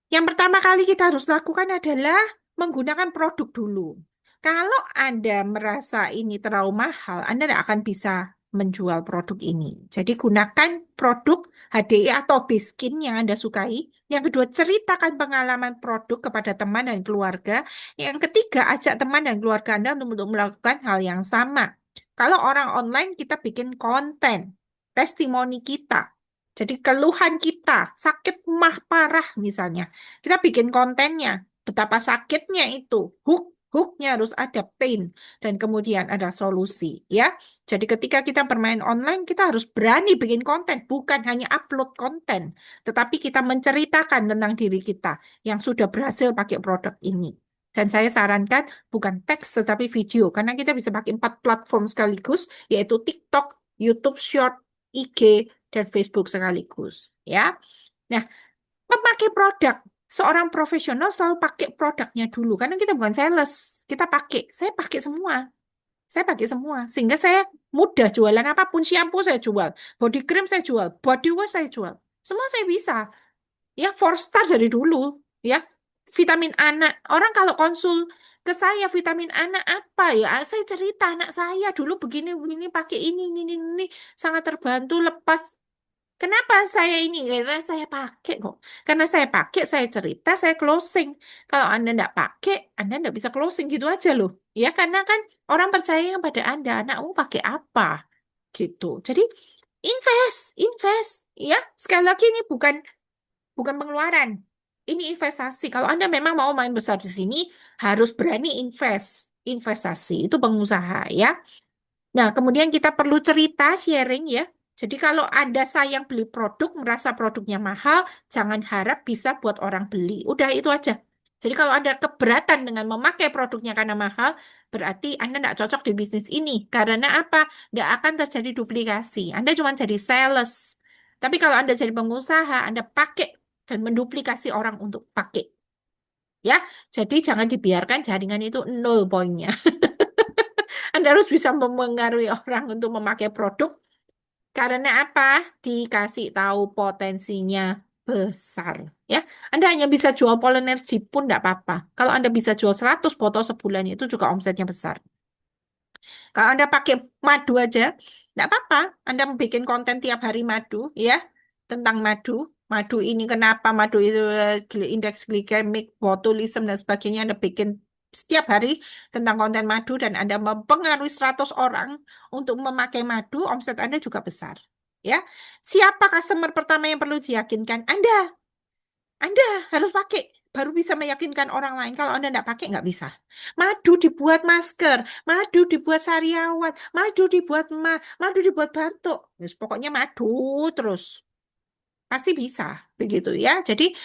yang pertama kali kita harus lakukan adalah menggunakan produk dulu. Kalau Anda merasa ini terlalu mahal, Anda tidak akan bisa menjual produk ini. Jadi gunakan produk HDI atau Biskin yang Anda sukai. Yang kedua, ceritakan pengalaman produk kepada teman dan keluarga. Yang ketiga, ajak teman dan keluarga Anda untuk melakukan hal yang sama. Kalau orang online, kita bikin konten, testimoni kita. Jadi keluhan kita, sakit mah parah misalnya. Kita bikin kontennya, betapa sakitnya itu. Hooknya harus ada pain dan kemudian ada solusi ya. Jadi ketika kita bermain online, kita harus berani bikin konten, bukan hanya upload konten, tetapi kita menceritakan tentang diri kita yang sudah berhasil pakai produk ini. Dan saya sarankan bukan teks tetapi video, karena kita bisa pakai 4 platform sekaligus, yaitu TikTok, YouTube Short, IG, dan Facebook sekaligus. Ya, nah memakai produk. Seorang profesional selalu pakai produknya dulu. Karena kita bukan sales. Kita pakai. Saya pakai semua. Saya pakai semua. Sehingga saya mudah jualan apapun. Shampoo saya jual. Body cream saya jual. Body wash saya jual. Semua saya bisa. Ya, 4 star dari dulu. Ya, vitamin anak. Orang kalau konsul ke saya vitamin anak apa ya? Saya cerita anak saya dulu begini begini pakai ini sangat terbantu lepas. Kenapa saya ini? Karena saya pakai kok. Karena saya pakai, saya cerita, saya closing. Kalau Anda tidak pakai, Anda tidak bisa closing gitu aja loh. Ya, karena kan orang percaya pada Anda. Anakmu pakai apa? Gitu. Jadi, invest, invest. Ya, sekali lagi ini bukan bukan pengeluaran. Ini investasi. Kalau Anda memang mau main besar di sini, harus berani invest. Investasi itu pengusaha ya. Nah, kemudian kita perlu cerita, sharing ya. Jadi kalau Anda sayang beli produk, merasa produknya mahal, jangan harap bisa buat orang beli. Udah itu aja. Jadi kalau Anda keberatan dengan memakai produknya karena mahal, berarti Anda tidak cocok di bisnis ini. Karena apa? Tidak akan terjadi duplikasi. Anda cuma jadi sales. Tapi kalau Anda jadi pengusaha, Anda pakai dan menduplikasi orang untuk pakai. Ya, jadi jangan dibiarkan jaringan itu nol poinnya. Anda harus bisa memengaruhi orang untuk memakai produk karena apa? Dikasih tahu potensinya besar. Ya, Anda hanya bisa jual Polenergy pun tidak apa-apa. Kalau Anda bisa jual 100 botol sebulan itu juga omsetnya besar. Kalau Anda pakai madu aja, tidak apa-apa. Anda bikin konten tiap hari madu, ya, tentang madu. Madu ini kenapa, madu itu indeks glikemik, botulisme, dan sebagainya. Anda bikin setiap hari tentang konten madu dan Anda mempengaruhi 100 orang untuk memakai madu, omset Anda juga besar. Ya, siapa customer pertama yang perlu diyakinkan? Anda harus pakai, baru bisa meyakinkan orang lain. Kalau Anda tidak pakai, nggak bisa. Madu dibuat masker, madu dibuat sariawan, madu dibuat madu dibuat batuk. Yes, pokoknya madu terus. Pasti bisa, begitu ya. Jadi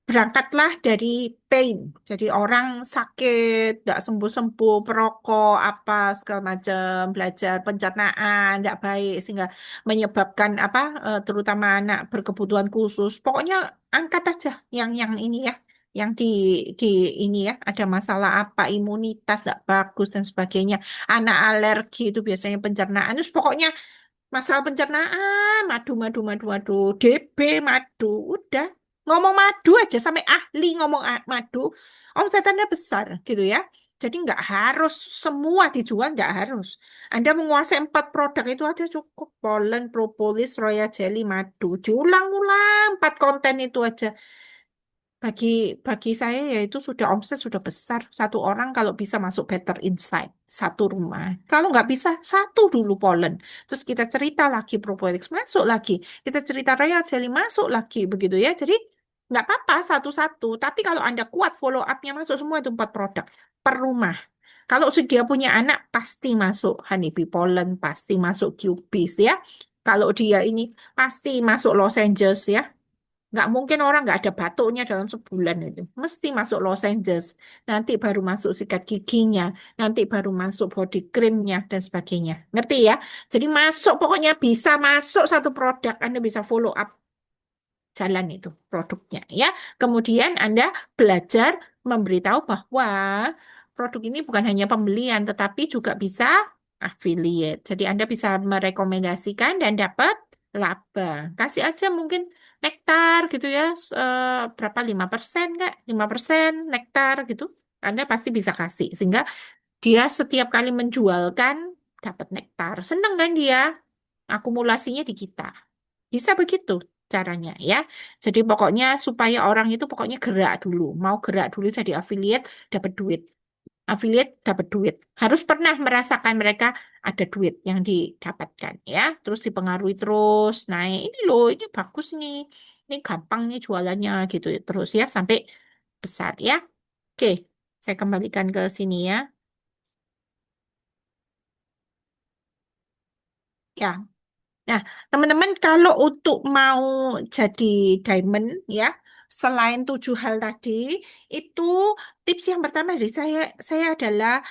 berangkatlah dari pain. Jadi orang sakit, nggak sembuh-sembuh, perokok, apa segala macam, belajar pencernaan, nggak baik sehingga menyebabkan apa, terutama anak berkebutuhan khusus. Pokoknya angkat aja yang ini ya. yang di ini ya, ada masalah apa, imunitas nggak bagus dan sebagainya. Anak alergi itu biasanya pencernaan. Terus pokoknya masalah pencernaan, madu, madu, madu, madu, DB, madu, udah. Ngomong madu aja sampai ahli ngomong madu, omsetannya besar gitu ya. Jadi nggak harus semua dijual, nggak harus. Anda menguasai 4 produk itu aja cukup. Polen, propolis, royal jelly, madu. Diulang-ulang 4 konten itu aja. Bagi bagi saya ya itu sudah omset sudah besar. Satu orang kalau bisa masuk Better Insight, satu rumah. Kalau nggak bisa, satu dulu Poland. Terus kita cerita lagi Probiotics masuk lagi. Kita cerita Royal Jelly masuk lagi. Begitu ya. Jadi nggak apa-apa satu-satu. Tapi kalau Anda kuat follow up-nya masuk semua itu 4 produk per rumah. Kalau dia punya anak, pasti masuk Honeybee Pollen, pasti masuk Cubis ya. Kalau dia ini pasti masuk Los Angeles ya. Nggak mungkin orang nggak ada batuknya dalam sebulan itu. Mesti masuk lozenges. Nanti baru masuk sikat giginya. Nanti baru masuk body creamnya dan sebagainya. Ngerti ya? Jadi masuk pokoknya bisa masuk satu produk. Anda bisa follow up jalan itu produknya ya. Kemudian Anda belajar memberitahu bahwa produk ini bukan hanya pembelian tetapi juga bisa affiliate. Jadi Anda bisa merekomendasikan dan dapat laba. Kasih aja mungkin nektar gitu ya. Berapa 5% Kak? 5% nektar gitu. Anda pasti bisa kasih sehingga dia setiap kali menjualkan dapat nektar. Seneng kan dia? Akumulasinya di kita. Bisa begitu caranya ya. Jadi pokoknya supaya orang itu pokoknya gerak dulu. Mau gerak dulu jadi affiliate, dapat duit. Affiliate dapat duit. Harus pernah merasakan mereka ada duit yang didapatkan ya. Terus dipengaruhi terus naik. Ini loh, ini bagus nih. Ini gampang nih jualannya gitu terus ya sampai besar ya. Oke, saya kembalikan ke sini ya. Ya, nah, teman-teman, kalau untuk mau jadi diamond ya, selain 7 hal tadi, itu tips yang pertama dari saya adalah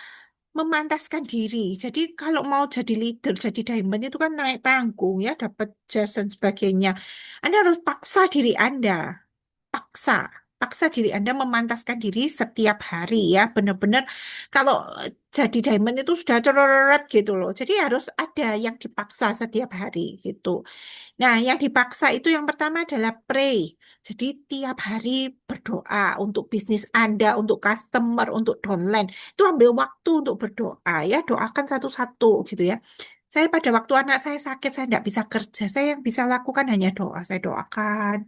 memantaskan diri. Jadi kalau mau jadi leader, jadi diamond itu kan naik panggung ya, dapat jas dan sebagainya. Anda harus paksa diri Anda, paksa. Paksa diri Anda memantaskan diri setiap hari ya, benar-benar kalau jadi diamond itu sudah cereret gitu loh. Jadi harus ada yang dipaksa setiap hari gitu. Nah, yang dipaksa itu yang pertama adalah pray. Jadi tiap hari berdoa untuk bisnis Anda, untuk customer, untuk downline. Itu ambil waktu untuk berdoa ya, doakan satu-satu gitu ya. Saya pada waktu anak saya sakit, saya tidak bisa kerja. Saya yang bisa lakukan hanya doa. Saya doakan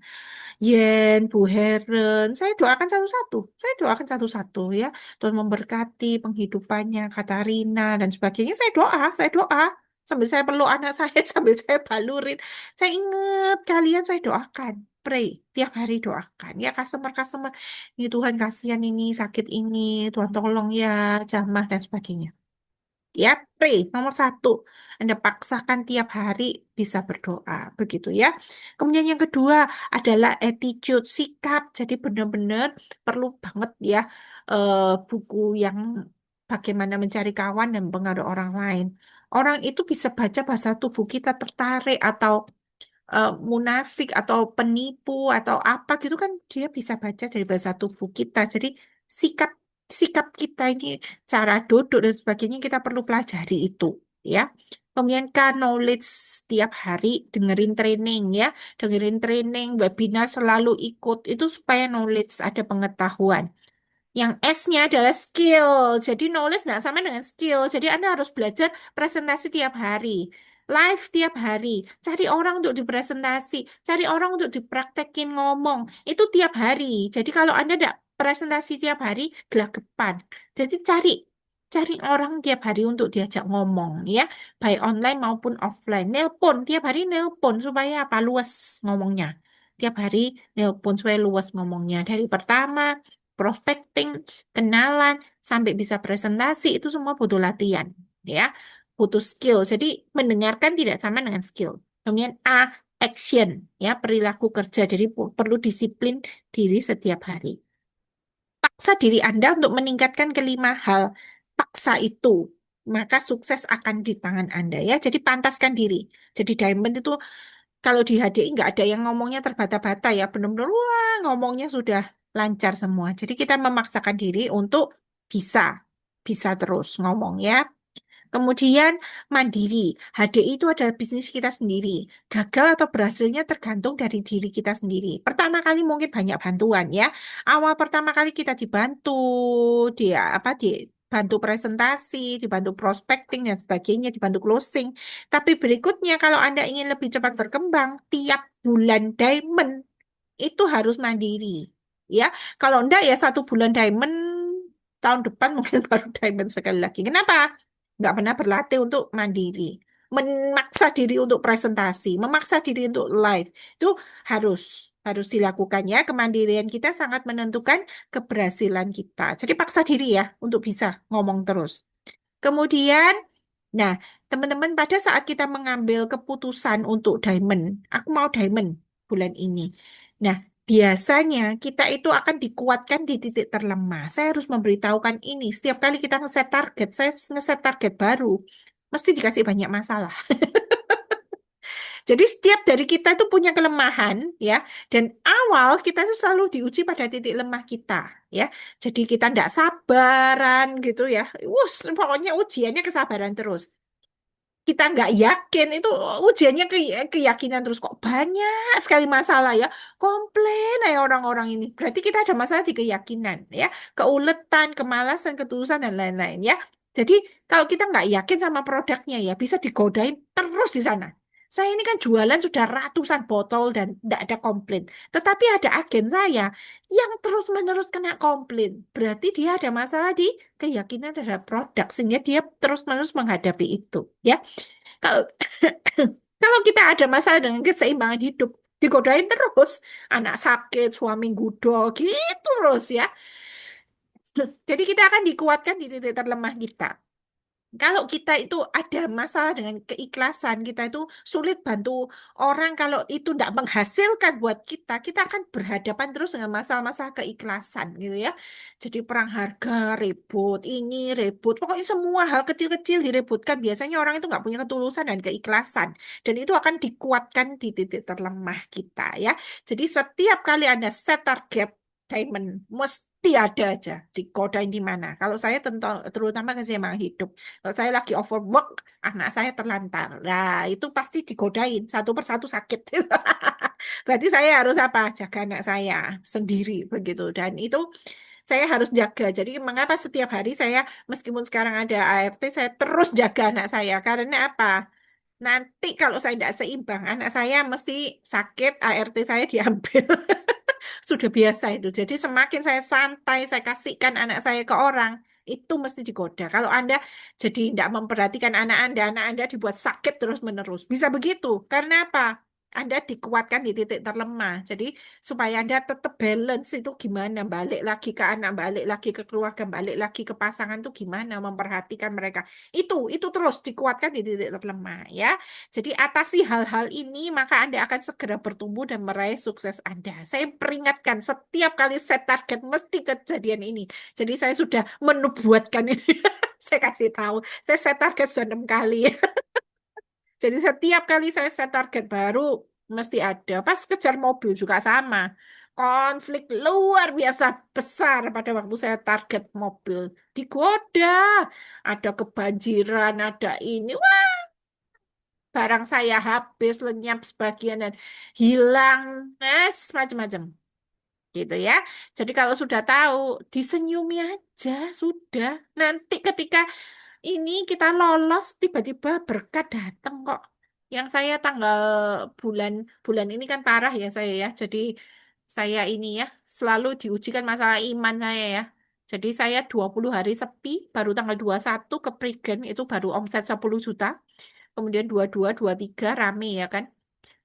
Yen, Bu Heren. Saya doakan satu-satu. Saya doakan satu-satu ya. Tuhan memberkati penghidupannya, Katarina dan sebagainya. Saya doa. Sambil saya peluk anak saya, sambil saya balurin. Saya ingat kalian, saya doakan. Pray, tiap hari doakan. Ya, customer-customer. Ini Tuhan kasihan ini, sakit ini. Tuhan tolong ya, jamah dan sebagainya. Ya, pray. Nomor satu, Anda paksakan tiap hari bisa berdoa. Begitu ya. Kemudian yang kedua adalah attitude, sikap. Jadi benar-benar perlu banget ya eh, buku yang bagaimana mencari kawan dan pengaruh orang lain. Orang itu bisa baca bahasa tubuh kita tertarik atau munafik atau penipu atau apa gitu kan dia bisa baca dari bahasa tubuh kita. Jadi sikap sikap kita ini cara duduk dan sebagainya kita perlu pelajari itu ya. Kemudian kan knowledge setiap hari dengerin training ya, dengerin training, webinar selalu ikut itu supaya knowledge ada pengetahuan. Yang S-nya adalah skill. Jadi knowledge nggak sama dengan skill. Jadi Anda harus belajar presentasi tiap hari. Live tiap hari. Cari orang untuk dipresentasi. Cari orang untuk dipraktekin ngomong. Itu tiap hari. Jadi kalau Anda tidak presentasi tiap hari, gelagapan. Jadi cari orang tiap hari untuk diajak ngomong ya. Baik online maupun offline. Nelpon. Tiap hari nelpon supaya apa? Luas ngomongnya. Tiap hari nelpon supaya luas ngomongnya. Dari pertama prospecting, kenalan, sampai bisa presentasi itu semua butuh latihan, ya, butuh skill. Jadi mendengarkan tidak sama dengan skill. Kemudian A, action, ya, perilaku kerja. Jadi perlu disiplin diri setiap hari. Paksa diri Anda untuk meningkatkan kelima hal. Paksa itu, maka sukses akan di tangan Anda ya. Jadi pantaskan diri. Jadi diamond itu kalau di HDI nggak ada yang ngomongnya terbata-bata ya. Benar-benar wah ngomongnya sudah. lancar semua. Jadi kita memaksakan diri untuk bisa, bisa terus ngomong ya. Kemudian mandiri. HDI itu adalah bisnis kita sendiri. Gagal atau berhasilnya tergantung dari diri kita sendiri. Pertama kali mungkin banyak bantuan ya. Awal pertama kali kita dibantu, dia apa dibantu presentasi, dibantu prospecting dan sebagainya, dibantu closing. Tapi berikutnya kalau Anda ingin lebih cepat berkembang, tiap bulan diamond itu harus mandiri. Ya, kalau enggak ya 1 bulan diamond, tahun depan mungkin baru diamond sekali lagi. Kenapa? Nggak pernah berlatih untuk mandiri. Memaksa diri untuk presentasi, memaksa diri untuk live. Itu harus dilakukan ya. Kemandirian kita sangat menentukan keberhasilan kita. Jadi paksa diri ya untuk bisa ngomong terus. Kemudian, nah, teman-teman pada saat kita mengambil keputusan untuk diamond, aku mau diamond bulan ini. Nah, biasanya kita itu akan dikuatkan di titik terlemah. Saya harus memberitahukan ini. Setiap kali kita ngeset target, saya ngeset target baru, mesti dikasih banyak masalah. Jadi setiap dari kita itu punya kelemahan ya, dan awal kita itu selalu diuji pada titik lemah kita ya. Jadi kita tidak sabaran gitu ya. Pokoknya ujiannya kesabaran terus. Kita nggak yakin itu ujiannya keyakinan terus kok banyak sekali masalah ya, komplain ya orang-orang ini berarti kita ada masalah di keyakinan ya, keuletan, kemalasan, ketulusan dan lain-lain ya. Jadi kalau kita nggak yakin sama produknya ya bisa digodain terus di sana. Saya ini kan jualan sudah ratusan botol dan tidak ada komplain, tetapi ada agen saya yang terus-menerus kena komplain, berarti dia ada masalah di keyakinan terhadap produk sehingga dia terus-menerus menghadapi itu ya. Kalau kalau kita ada masalah dengan keseimbangan hidup, digodain terus, anak sakit, suami gudo, gitu terus ya. Jadi kita akan dikuatkan di titik terlemah kita. Kalau kita itu ada masalah dengan keikhlasan, kita itu sulit bantu orang kalau itu tidak menghasilkan buat kita, kita akan berhadapan terus dengan masalah-masalah keikhlasan gitu ya. Jadi perang harga, ribut, ini ribut, pokoknya semua hal kecil-kecil direbutkan. Biasanya orang itu nggak punya ketulusan dan keikhlasan, dan itu akan dikuatkan di titik terlemah kita ya. Jadi setiap kali Anda set target diamond, mesti ada aja dikodain di mana. Kalau saya tentu, terutama keseimbangan hidup. Kalau saya lagi overwork, anak saya terlantar. Nah, itu pasti digodain satu persatu sakit. Berarti saya harus apa? Jaga anak saya sendiri begitu. Dan itu saya harus jaga. Jadi mengapa setiap hari saya meskipun sekarang ada ART, saya terus jaga anak saya. Karena apa? Nanti kalau saya tidak seimbang, anak saya mesti sakit, ART saya diambil. Sudah biasa itu. Jadi semakin saya santai, saya kasihkan anak saya ke orang, itu mesti digoda. Kalau Anda jadi tidak memperhatikan anak Anda dibuat sakit terus-menerus. Bisa begitu. Karena apa? Anda dikuatkan di titik terlemah. Jadi supaya Anda tetap balance itu gimana? Balik lagi ke anak, balik lagi ke keluarga, balik lagi ke pasangan itu gimana? Memperhatikan mereka. Itu terus dikuatkan di titik terlemah ya. Jadi atasi hal-hal ini, maka Anda akan segera bertumbuh dan meraih sukses Anda. Saya peringatkan setiap kali set target mesti kejadian ini. Jadi saya sudah menubuatkan ini. Saya kasih tahu, saya set target sudah 6 kali. Jadi setiap kali saya set target baru mesti ada. Pas kejar mobil juga sama. Konflik luar biasa besar pada waktu saya target mobil. Digoda, ada kebanjiran, ada ini. Barang saya habis, lenyap sebagian dan hilang, macam-macam gitu ya. Jadi kalau sudah tahu, disenyumi aja sudah. Nanti ketika ini kita lolos, tiba-tiba berkat datang kok. Yang saya tanggal bulan bulan ini kan parah ya saya ya. Jadi saya ini ya selalu diujikan masalah iman saya ya. Jadi saya 20 hari sepi, baru tanggal 21 ke Prigen itu baru omset 10 juta. Kemudian 22, 23 rame ya kan.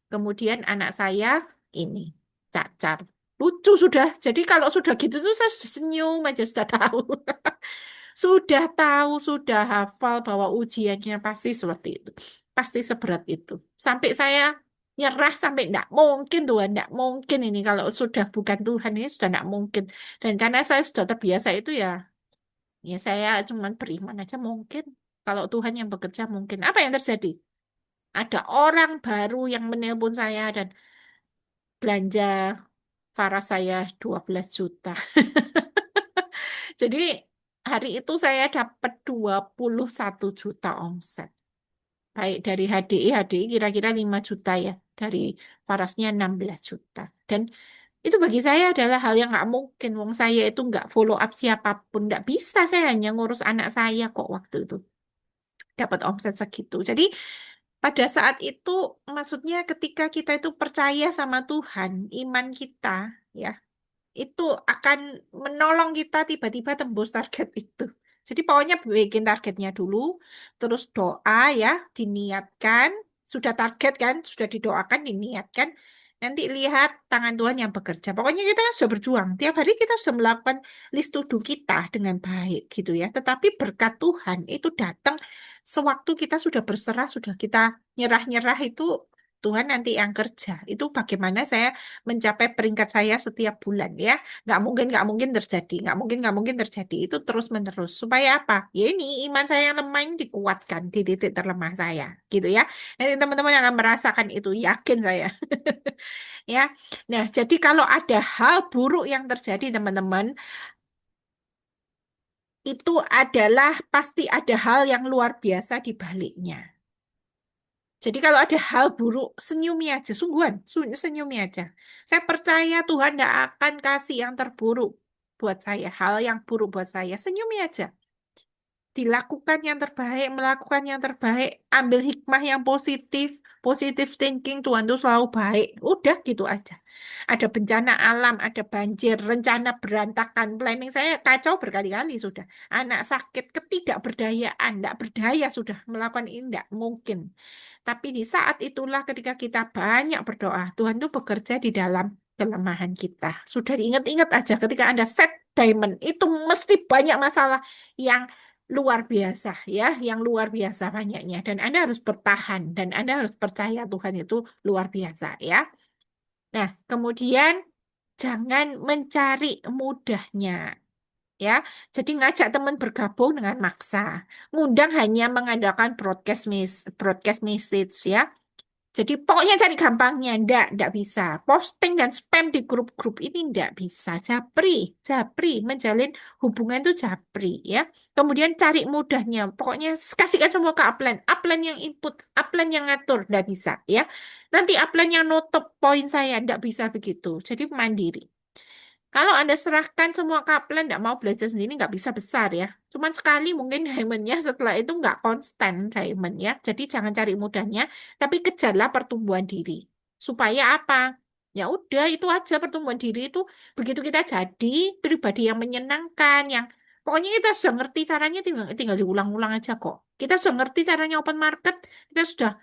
Kemudian anak saya ini cacar. Lucu sudah. Jadi kalau sudah gitu tuh saya sudah senyum aja sudah tahu. Sudah tahu, sudah hafal bahwa ujiannya pasti seperti itu. Pasti seberat itu. Sampai saya nyerah sampai enggak mungkin Tuhan, enggak mungkin ini kalau sudah bukan Tuhan ini sudah enggak mungkin. Dan karena saya sudah terbiasa itu ya, ya saya cuma beriman aja mungkin. Kalau Tuhan yang bekerja mungkin. Apa yang terjadi? Ada orang baru yang menelpon saya dan belanja Para saya 12 juta. Jadi hari itu saya dapat 21 juta omset. Baik dari HDI kira-kira 5 juta ya. Dari Farasnya 16 juta. Dan itu bagi saya adalah hal yang nggak mungkin. Wong saya itu nggak follow up siapapun. Nggak bisa, saya hanya ngurus anak saya kok waktu itu. Dapat omset segitu. Jadi pada saat itu, maksudnya ketika kita itu percaya sama Tuhan, iman kita, ya, itu akan menolong kita tiba-tiba tembus target itu. Jadi pokoknya bikin targetnya dulu, terus doa ya, diniatkan, sudah target kan, sudah didoakan, diniatkan, nanti lihat tangan Tuhan yang bekerja. Pokoknya kita kan sudah berjuang, tiap hari kita sudah melakukan list to do kita dengan baik gitu ya. Tetapi berkat Tuhan itu datang sewaktu kita sudah berserah, sudah kita nyerah-nyerah itu Tuhan nanti yang kerja. Itu bagaimana saya mencapai peringkat saya setiap bulan ya. Nggak mungkin terjadi. Nggak mungkin terjadi. Itu terus-menerus. Supaya apa? Ya ini iman saya yang lemah ini dikuatkan di titik terlemah saya. Gitu ya. Nanti teman-teman akan merasakan itu. Yakin saya. Ya. Nah, jadi kalau ada hal buruk yang terjadi teman-teman, itu adalah pasti ada hal yang luar biasa di baliknya. Jadi kalau ada hal buruk, senyumi aja, sungguhan, senyumi aja. Saya percaya Tuhan tidak akan kasih yang terburuk buat saya, hal yang buruk buat saya. Senyumi aja. Dilakukan yang terbaik, melakukan yang terbaik, ambil hikmah yang positif, positive thinking, Tuhan itu selalu baik. Udah gitu aja. Ada bencana alam, ada banjir, rencana berantakan, planning saya kacau berkali-kali sudah. Anak sakit, ketidakberdayaan, tidak berdaya sudah melakukan ini, tidak mungkin. Tapi di saat itulah ketika kita banyak berdoa, Tuhan itu bekerja di dalam kelemahan kita. Sudah diingat-ingat aja ketika Anda set diamond, itu mesti banyak masalah yang luar biasa ya, yang luar biasa banyaknya. Dan Anda harus bertahan dan Anda harus percaya Tuhan itu luar biasa ya. Nah, kemudian jangan mencari mudahnya ya. Jadi ngajak teman bergabung dengan maksa. Ngundang hanya mengadakan broadcast message ya. Jadi pokoknya cari gampangnya, ndak bisa. Posting dan spam di grup-grup ini ndak bisa. Japri, menjalin hubungan itu japri ya. Kemudian cari mudahnya, pokoknya kasihkan semua ke upline. Upline yang input, upline yang ngatur, ndak bisa ya. Nanti upline yang nutup poin saya, ndak bisa begitu. Jadi mandiri. Kalau Anda serahkan semua kaplan, nggak mau belajar sendiri, nggak bisa besar ya. Cuman sekali mungkin diamondnya, setelah itu nggak konstan diamond ya. Jadi jangan cari mudahnya, tapi kejarlah pertumbuhan diri. Supaya apa? Ya udah, itu aja pertumbuhan diri itu. Begitu kita jadi pribadi yang menyenangkan, yang pokoknya kita sudah ngerti caranya, tinggal diulang-ulang aja kok. Kita sudah ngerti caranya open market, kita sudah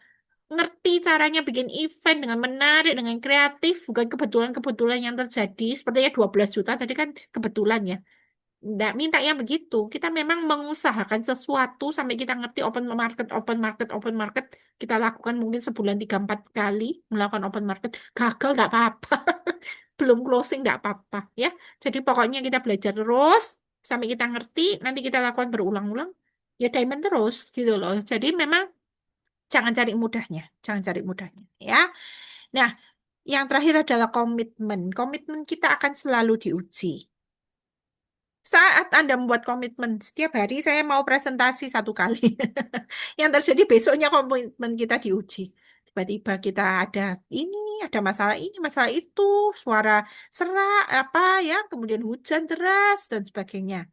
ngerti caranya bikin event dengan menarik, dengan kreatif, bukan kebetulan-kebetulan yang terjadi. Sepertinya 12 juta tadi kan kebetulan ya. Nggak minta yang begitu. Kita memang mengusahakan sesuatu sampai kita ngerti open market. Kita lakukan mungkin sebulan 3-4 kali melakukan open market. Gagal nggak apa-apa. Belum closing nggak apa-apa ya. Jadi pokoknya kita belajar terus sampai kita ngerti, nanti kita lakukan berulang-ulang. Ya diamond terus gitu loh. Jadi memang jangan cari mudahnya, jangan cari mudahnya, ya. Nah, yang terakhir adalah komitmen. Komitmen kita akan selalu diuji. Saat Anda membuat komitmen, setiap hari saya mau presentasi 1 kali. Yang terjadi besoknya komitmen kita diuji. Tiba-tiba kita ada ini, ada masalah itu, suara serak, apa ya, kemudian hujan deras, dan sebagainya.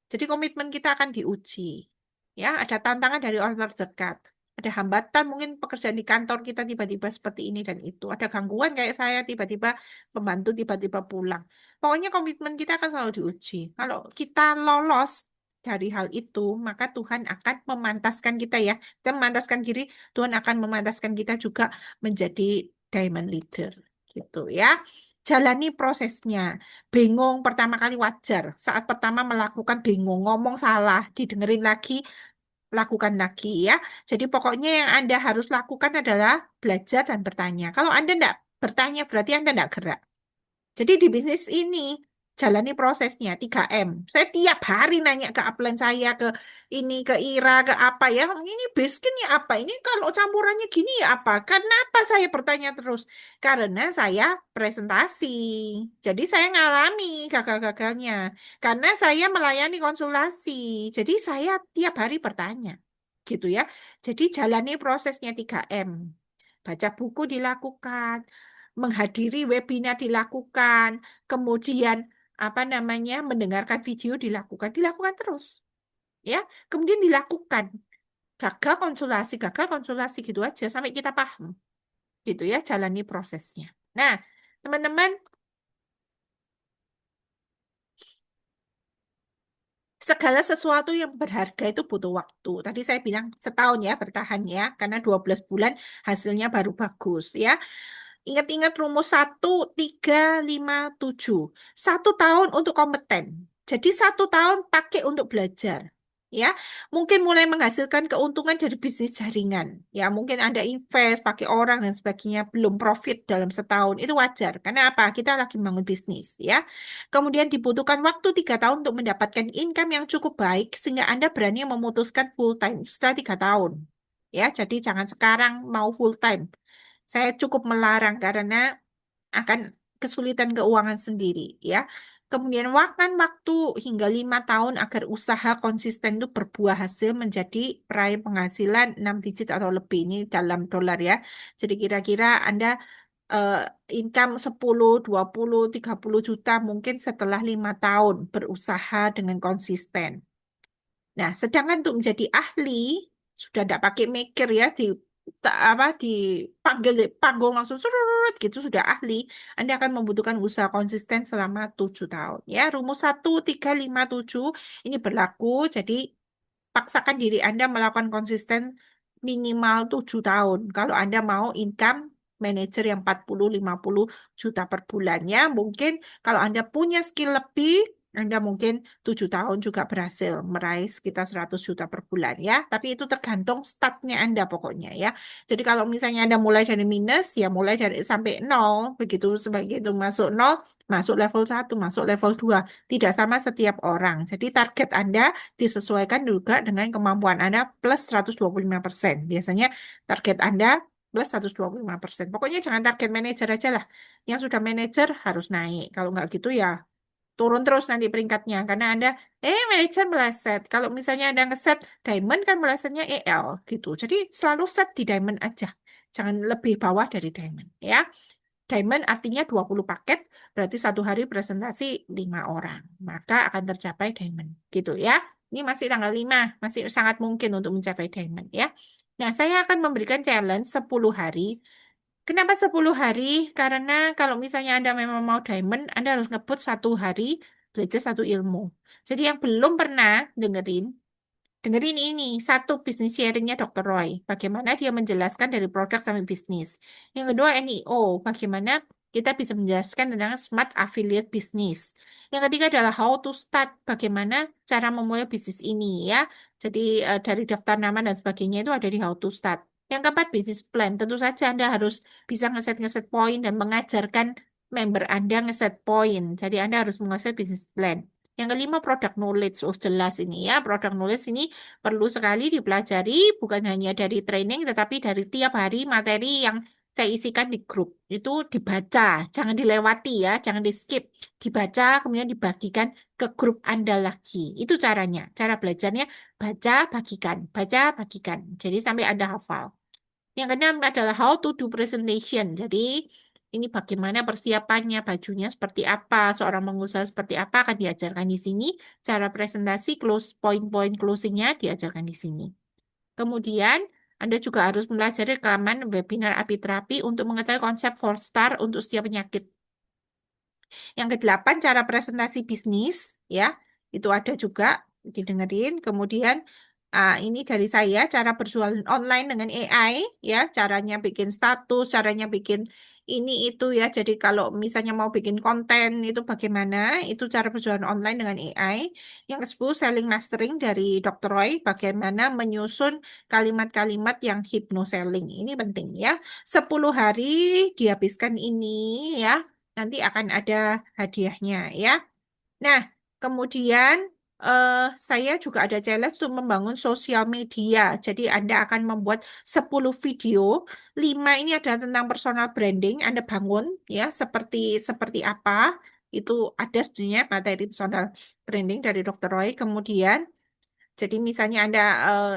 Jadi komitmen kita akan diuji. Ya, ada tantangan dari orang terdekat. Ada hambatan mungkin pekerjaan di kantor kita tiba-tiba seperti ini dan itu. Ada gangguan kayak saya tiba-tiba pembantu tiba-tiba pulang. Pokoknya komitmen kita akan selalu diuji. Kalau kita lolos dari hal itu, maka Tuhan akan memantaskan kita ya. Kita memantaskan diri, Tuhan akan memantaskan kita juga menjadi diamond leader. Gitu ya. Jalani prosesnya. Bingung pertama kali wajar. Saat pertama melakukan bingung, ngomong salah, didengerin lagi, lakukan lagi ya. Jadi pokoknya yang Anda harus lakukan adalah belajar dan bertanya. Kalau Anda tidak bertanya berarti Anda tidak gerak. Jadi di bisnis ini jalani prosesnya 3M. Saya tiap hari nanya ke upline saya, ke ini, ke Ira, ke apa ya. Ini biskinnya apa? Ini kalau campurannya gini ya apa? Kenapa saya bertanya terus? Karena saya presentasi. Jadi saya ngalami gagal-gagalnya. Karena saya melayani konsultasi. Jadi saya tiap hari bertanya. Gitu ya. Jadi jalani prosesnya 3M. Baca buku dilakukan, menghadiri webinar dilakukan, kemudian apa namanya mendengarkan video dilakukan terus ya, kemudian dilakukan, gagal konsultasi gitu aja sampai kita paham gitu ya, jalani prosesnya. Nah, teman-teman, segala sesuatu yang berharga itu butuh waktu. Tadi saya bilang setahun ya bertahan ya, karena 12 bulan hasilnya baru bagus ya. Ingat-ingat rumus 1, 3, 5, 7. 1 tahun untuk kompeten. Jadi 1 tahun pakai untuk belajar. Ya, mungkin mulai menghasilkan keuntungan dari bisnis jaringan. Ya, mungkin Anda invest, pakai orang dan sebagainya, belum profit dalam setahun. Itu wajar. Karena apa? Kita lagi bangun bisnis. Ya, kemudian dibutuhkan waktu 3 tahun untuk mendapatkan income yang cukup baik sehingga Anda berani memutuskan full time setelah 3 tahun. Ya, jadi jangan sekarang mau full time. Saya cukup melarang karena akan kesulitan keuangan sendiri, ya. Kemudian waktu hingga 5 tahun agar usaha konsisten itu berbuah hasil menjadi peraih penghasilan 6 digit atau lebih, ini dalam dolar ya. Jadi kira-kira Anda eh, income 10, 20, 30 juta mungkin setelah 5 tahun berusaha dengan konsisten. Nah, sedangkan untuk menjadi ahli sudah tidak pakai mikir ya, di apa dipanggil panggung langsung surut gitu sudah ahli. Anda akan membutuhkan usaha konsisten selama 7 tahun. Ya, rumus 1, 3, 5, 7 ini berlaku. Jadi paksakan diri Anda melakukan konsisten minimal 7 tahun. Kalau Anda mau income manajer yang 40, 50 juta per bulannya, mungkin kalau Anda punya skill lebih, Anda mungkin 7 tahun juga berhasil meraih sekitar 100 juta per bulan ya. Tapi itu tergantung startnya Anda pokoknya ya. Jadi kalau misalnya Anda mulai dari minus, ya mulai dari sampai nol. Begitu sebagai itu masuk nol, masuk level 1, masuk level 2. Tidak sama setiap orang. Jadi target Anda disesuaikan juga dengan kemampuan Anda plus 125%. Biasanya target Anda plus 125%. Pokoknya jangan target manajer aja lah. Yang sudah manajer harus naik. Kalau nggak gitu ya turun terus nanti peringkatnya. Karena Anda, manajer meleset. Kalau misalnya Anda ngeset diamond kan melesetnya EL gitu. Jadi selalu set di diamond aja. Jangan lebih bawah dari diamond ya. Diamond artinya 20 paket, berarti 1 hari presentasi 5 orang. Maka akan tercapai diamond. Gitu ya. Ini masih tanggal 5, masih sangat mungkin untuk mencapai diamond ya. Nah, saya akan memberikan challenge 10 hari. Kenapa 10 hari? Karena kalau misalnya Anda memang mau diamond, Anda harus ngebut 1 hari belajar satu ilmu. Jadi yang belum pernah dengerin ini, satu bisnis sharingnya Dr. Roy. Bagaimana dia menjelaskan dari produk sampai bisnis. Yang kedua NIO, bagaimana kita bisa menjelaskan tentang smart affiliate business. Yang ketiga adalah how to start, bagaimana cara memulai bisnis ini ya. Jadi dari daftar nama dan sebagainya itu ada di how to start. Yang keempat bisnis plan, tentu saja Anda harus bisa ngeset-ngeset poin dan mengajarkan member Anda ngeset poin. Jadi Anda harus menguasai bisnis plan. Yang kelima, product knowledge. Oh, jelas ini ya. Product knowledge ini perlu sekali dipelajari, bukan hanya dari training, tetapi dari tiap hari materi yang saya isikan di grup. Itu dibaca, jangan dilewati ya, jangan di skip. Dibaca, kemudian dibagikan ke grup Anda lagi. Itu caranya. Cara belajarnya, baca, bagikan. Baca, bagikan. Jadi sampai Anda hafal. Yang keenam adalah how to do presentation. Jadi ini bagaimana persiapannya, bajunya seperti apa, seorang pengusaha seperti apa akan diajarkan di sini. Cara presentasi, close point-point closingnya diajarkan di sini. Kemudian Anda juga harus mempelajari rekaman webinar apiterapi untuk mengetahui konsep 4 star untuk setiap penyakit. Yang kedelapan, cara presentasi bisnis, ya, itu ada juga didengerin. Kemudian ini dari saya, cara berjualan online dengan AI, ya, caranya bikin status, caranya bikin ini itu ya. Jadi kalau misalnya mau bikin konten itu bagaimana, itu cara berjualan online dengan AI. Yang ke-10, selling mastering dari Dr. Roy, bagaimana menyusun kalimat-kalimat yang hypnoselling. Ini penting ya. 10 hari dihabiskan ini ya. Nanti akan ada hadiahnya ya. Nah, kemudian eh, saya juga ada challenge untuk membangun sosial media. Jadi Anda akan membuat 10 video, 5 ini adalah tentang personal branding. Anda bangun ya seperti seperti apa. Itu ada sebenarnya materi personal branding dari Dr. Roy. Kemudian jadi misalnya Anda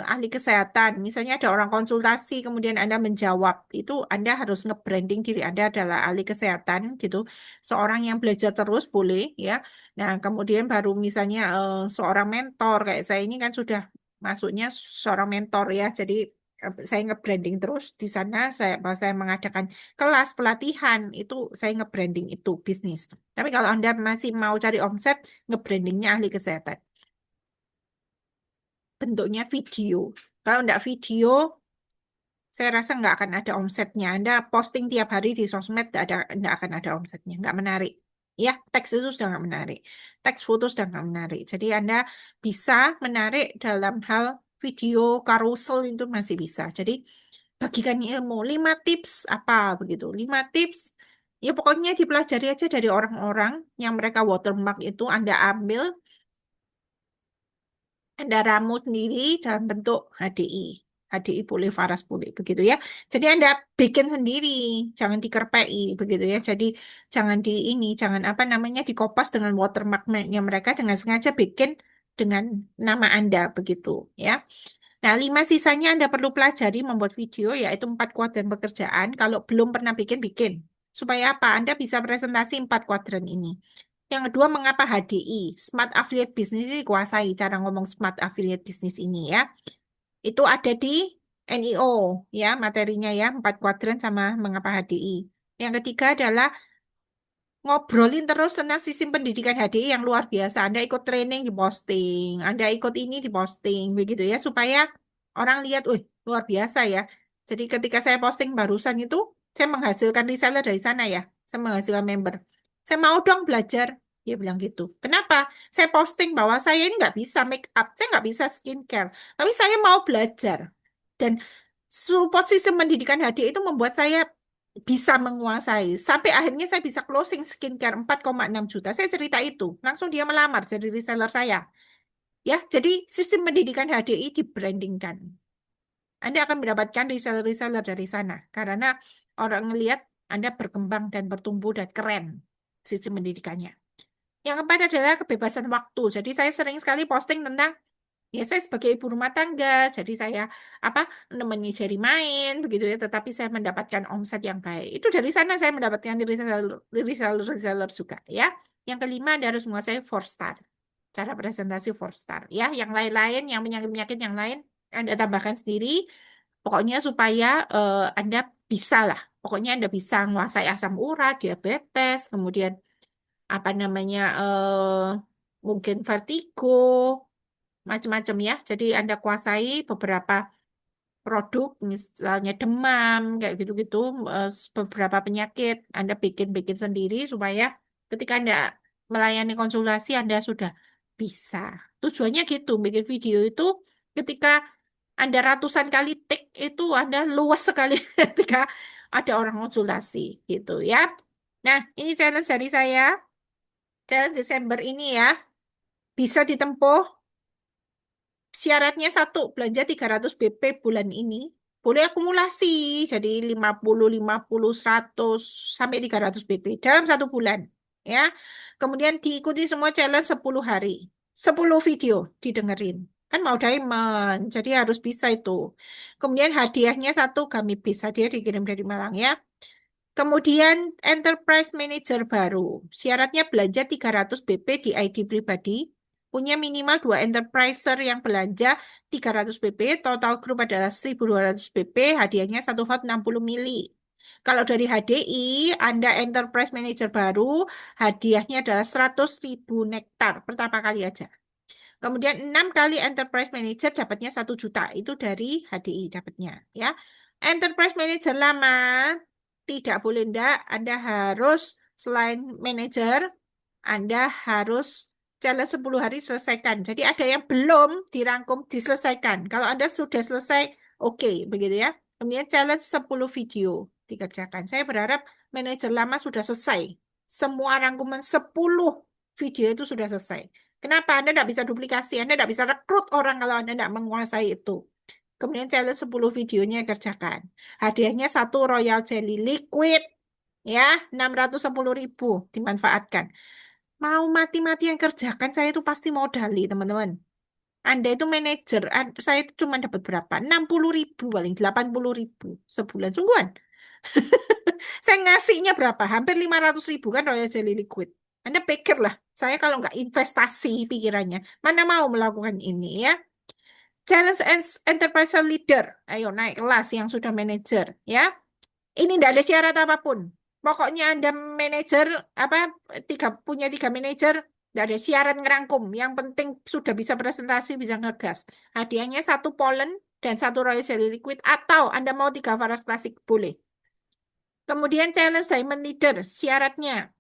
ahli kesehatan, misalnya ada orang konsultasi, kemudian Anda menjawab, itu Anda harus nge-branding diri Anda adalah ahli kesehatan gitu. Seorang yang belajar terus boleh ya. Nah, kemudian baru misalnya seorang mentor kayak saya ini kan sudah masuknya seorang mentor ya. Jadi saya nge-branding terus di sana saya mengadakan kelas pelatihan itu saya nge-branding itu bisnis. Tapi kalau Anda masih mau cari omset, nge-brandingnya ahli kesehatan bentuknya video. Kalau enggak video, saya rasa nggak akan ada omsetnya. Anda posting tiap hari di sosmed, nggak akan ada omsetnya. Nggak menarik. Ya, teks itu sudah nggak menarik. Teks foto sudah nggak menarik. Jadi Anda bisa menarik dalam hal video, carousel itu masih bisa. Jadi bagikan ilmu. 5 tips apa begitu. 5 tips. Ya pokoknya dipelajari aja dari orang-orang yang mereka watermark itu Anda ambil Anda ramu sendiri dalam bentuk HDI. HDI boleh, Faras boleh, begitu ya. Jadi Anda bikin sendiri, jangan dikerpei, begitu ya. Jadi jangan di ini, jangan apa namanya dikopas dengan watermarknya mereka, dengan sengaja bikin dengan nama Anda, begitu ya. Nah, 5 sisanya Anda perlu pelajari membuat video, yaitu 4 kuadran pekerjaan. Kalau belum pernah bikin, bikin. Supaya apa? Anda bisa presentasi 4 kuadran ini. Yang kedua, mengapa HDI? Smart Affiliate Business ini dikuasai. Cara ngomong Smart Affiliate Business ini ya. Itu ada di NIO ya, materinya ya. 4 kuadran sama mengapa HDI. Yang ketiga adalah ngobrolin terus tentang sistem pendidikan HDI yang luar biasa. Anda ikut training di posting, Anda ikut ini di posting, begitu ya, supaya orang lihat, wih, luar biasa ya. Jadi ketika saya posting barusan itu, saya menghasilkan reseller dari sana ya, saya menghasilkan member. Saya mau dong belajar, dia bilang gitu. Kenapa? Saya posting bahwa saya ini nggak bisa make up, saya nggak bisa skincare, tapi saya mau belajar. Dan support sistem pendidikan HDI itu membuat saya bisa menguasai. Sampai akhirnya saya bisa closing skincare 4,6 juta. Saya cerita itu. Langsung dia melamar jadi reseller saya. Ya, jadi sistem pendidikan HDI dibrandingkan. Anda akan mendapatkan reseller-reseller dari sana. Karena orang melihat Anda berkembang dan bertumbuh dan keren sistem pendidikannya. Yang keempat adalah kebebasan waktu. Jadi saya sering sekali posting tentang ya saya sebagai ibu rumah tangga, jadi saya apa nemeni jari main begitu ya, tetapi saya mendapatkan omset yang baik. Itu dari sana saya mendapatkan reseller juga ya. Yang kelima Anda harus menguasai 4 star. Cara presentasi 4 star ya. Yang lain-lain, yang penyakit-penyakit yang lain Anda tambahkan sendiri. Pokoknya supaya Anda bisa lah. Pokoknya Anda bisa menguasai asam urat, diabetes, kemudian apa namanya mungkin vertigo, macam-macam ya. Jadi Anda kuasai beberapa produk, misalnya demam, kayak gitu-gitu, beberapa penyakit Anda bikin-bikin sendiri supaya ketika Anda melayani konsultasi Anda sudah bisa. Tujuannya gitu, bikin video itu ketika Anda ratusan kali tik itu Anda luas sekali ketika ada orang konsultasi gitu ya. Nah, ini challenge dari saya. Challenge Desember ini ya, bisa ditempuh. Syaratnya satu, belanja 300 BP bulan ini. Boleh akumulasi, jadi 50, 100 sampai 300 BP dalam 1 bulan. Ya. Kemudian diikuti semua challenge 10 hari. 10 video didengerin. Kan mau diamond, jadi harus bisa itu. Kemudian hadiahnya satu kami bisa dia dikirim dari Malang ya. Kemudian Enterprise Manager baru. Syaratnya belanja 300 BP di ID pribadi. Punya minimal 2 enterpriser yang belanja 300 BP. Total grup adalah 1.200 BP. Hadiahnya 1 hot 60 mili. Kalau dari HDI, Anda Enterprise Manager baru, hadiahnya adalah 100.000 nektar. Pertama kali aja. Kemudian 6 kali Enterprise Manager dapatnya 1 juta. Itu dari HDI dapatnya. Ya. Enterprise Manager lama tidak boleh enggak. Anda harus selain manager, Anda harus challenge 10 hari selesaikan. Jadi ada yang belum dirangkum, diselesaikan. Kalau Anda sudah selesai, oke, begitu ya. Kemudian challenge 10 video dikerjakan. Saya berharap manajer lama sudah selesai. Semua rangkuman 10 video itu sudah selesai. Kenapa? Anda tidak bisa duplikasi, Anda tidak bisa rekrut orang kalau Anda tidak menguasai itu. Kemudian challenge 10 videonya kerjakan. Hadiahnya satu Royal Jelly Liquid, ya, 610.000 dimanfaatkan. Mau mati-mati yang kerjakan, saya itu pasti modali, teman-teman. Anda itu manajer, saya itu cuma dapat berapa? 60.000 paling, 80.000 sebulan. Sungguhan. Saya ngasihnya berapa? Hampir 500.000 kan Royal Jelly Liquid. Anda pikirlah, saya kalau nggak investasi pikirannya, mana mau melakukan ini ya? Challenge Enterprise Leader. Ayo naik kelas yang sudah manajer ya. Ini tidak ada syarat apapun. Pokoknya Anda manajer apa punya tiga manajer, tidak ada syarat ngerangkum. Yang penting sudah bisa presentasi, bisa ngegas. Hadiahnya satu Poland dan satu Royal Jelly Liquid atau Anda mau tiga Faras Klasik boleh. Kemudian challenge Diamond Leader, syaratnya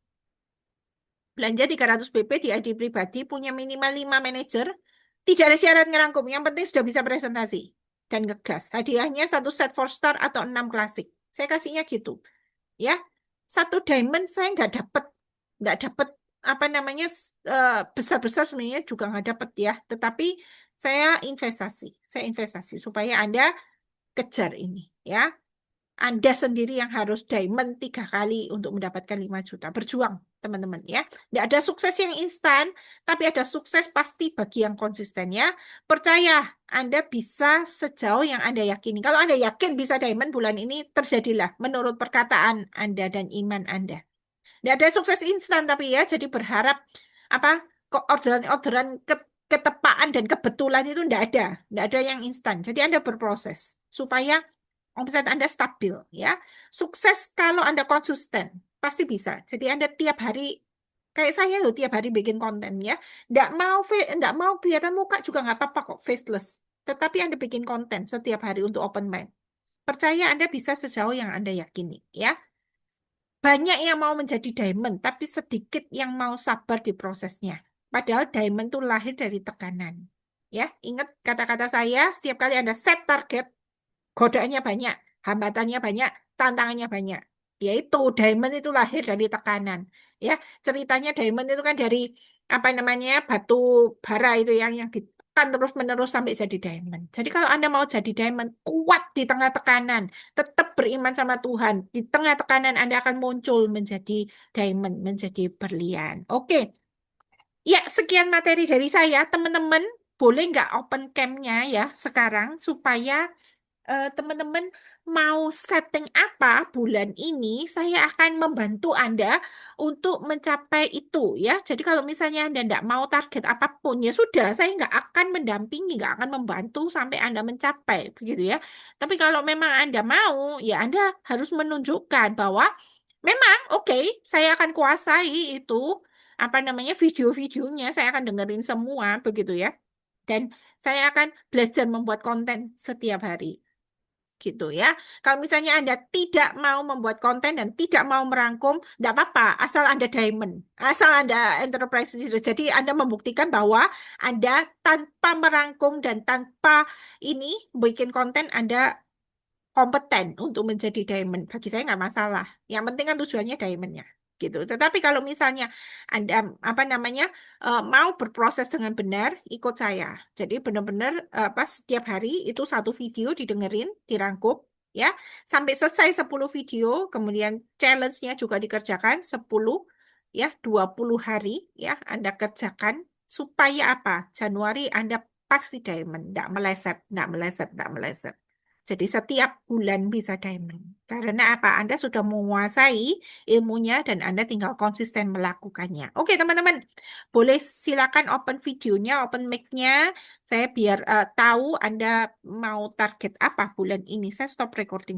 belanja 300 BP di ID pribadi, punya minimal 5 manajer, tidak ada syarat ngerangkum, yang penting sudah bisa presentasi dan ngegas. Hadiahnya satu set 4 star atau 6 klasik. Saya kasihnya gitu, ya. Satu diamond saya nggak dapat apa namanya besar-besar sebenarnya juga nggak dapat ya. Tetapi saya investasi supaya Anda kejar ini, ya. Anda sendiri yang harus diamond 3 kali untuk mendapatkan 5 juta. Berjuang, teman-teman ya. Tidak ada sukses yang instan, tapi ada sukses pasti bagi yang konsisten ya. Percaya, Anda bisa sejauh yang Anda yakini. Kalau Anda yakin bisa diamond bulan ini, terjadilah menurut perkataan Anda dan iman Anda. Tidak ada sukses instan, tapi ya, jadi berharap apa kok orderan-orderan ketepaan dan kebetulan itu tidak ada yang instan. Jadi Anda berproses supaya omset Anda stabil ya. Sukses kalau Anda konsisten, pasti bisa. Jadi Anda tiap hari kayak saya loh tiap hari bikin konten ya. Nggak mau kelihatan muka juga nggak apa-apa kok faceless. Tetapi Anda bikin konten setiap hari untuk open mind. Percaya Anda bisa sejauh yang Anda yakini ya. Banyak yang mau menjadi diamond, tapi sedikit yang mau sabar di prosesnya. Padahal diamond itu lahir dari tekanan. Ya, ingat kata-kata saya, setiap kali Anda set target, godaannya banyak, hambatannya banyak, tantangannya banyak. Yaitu diamond itu lahir dari tekanan. Ya, ceritanya diamond itu kan dari apa namanya batu bara itu yang ditekan terus-menerus sampai jadi diamond. Jadi kalau Anda mau jadi diamond, kuat di tengah tekanan, tetap beriman sama Tuhan. Di tengah tekanan Anda akan muncul menjadi diamond, menjadi berlian. Oke, ya sekian materi dari saya. Teman-teman, boleh nggak open cam-nya ya sekarang supaya teman-teman mau setting apa bulan ini, saya akan membantu Anda untuk mencapai itu ya. Jadi kalau misalnya Anda tidak mau target apapun, ya sudah, saya nggak akan mendampingi, nggak akan membantu sampai Anda mencapai, begitu ya. Tapi kalau memang Anda mau, ya Anda harus menunjukkan bahwa memang oke, saya akan kuasai itu apa namanya video-videonya, saya akan dengerin semua, begitu ya. Dan saya akan belajar membuat konten setiap hari gitu ya. Kalau misalnya Anda tidak mau membuat konten dan tidak mau merangkum, tidak apa-apa, asal Anda diamond, asal Anda enterprise. Jadi Anda membuktikan bahwa Anda tanpa merangkum dan tanpa ini bikin konten Anda kompeten untuk menjadi diamond. Bagi saya nggak masalah. Yang penting kan tujuannya diamondnya. Gitu. Tetapi kalau misalnya Anda apa namanya mau berproses dengan benar, ikut saya. Jadi benar-benar apa setiap hari itu satu video didengerin, dirangkup ya, sampai selesai 10 video, kemudian challenge-nya juga dikerjakan 10 ya, 20 hari ya Anda kerjakan supaya apa? Januari Anda pasti diamond, enggak meleset, enggak meleset, enggak meleset. Jadi setiap bulan bisa diamond. Karena apa? Anda sudah menguasai ilmunya dan Anda tinggal konsisten melakukannya. Oke, teman-teman. Boleh silakan open videonya, open mic-nya. Saya biar tahu Anda mau target apa bulan ini. Saya stop recording.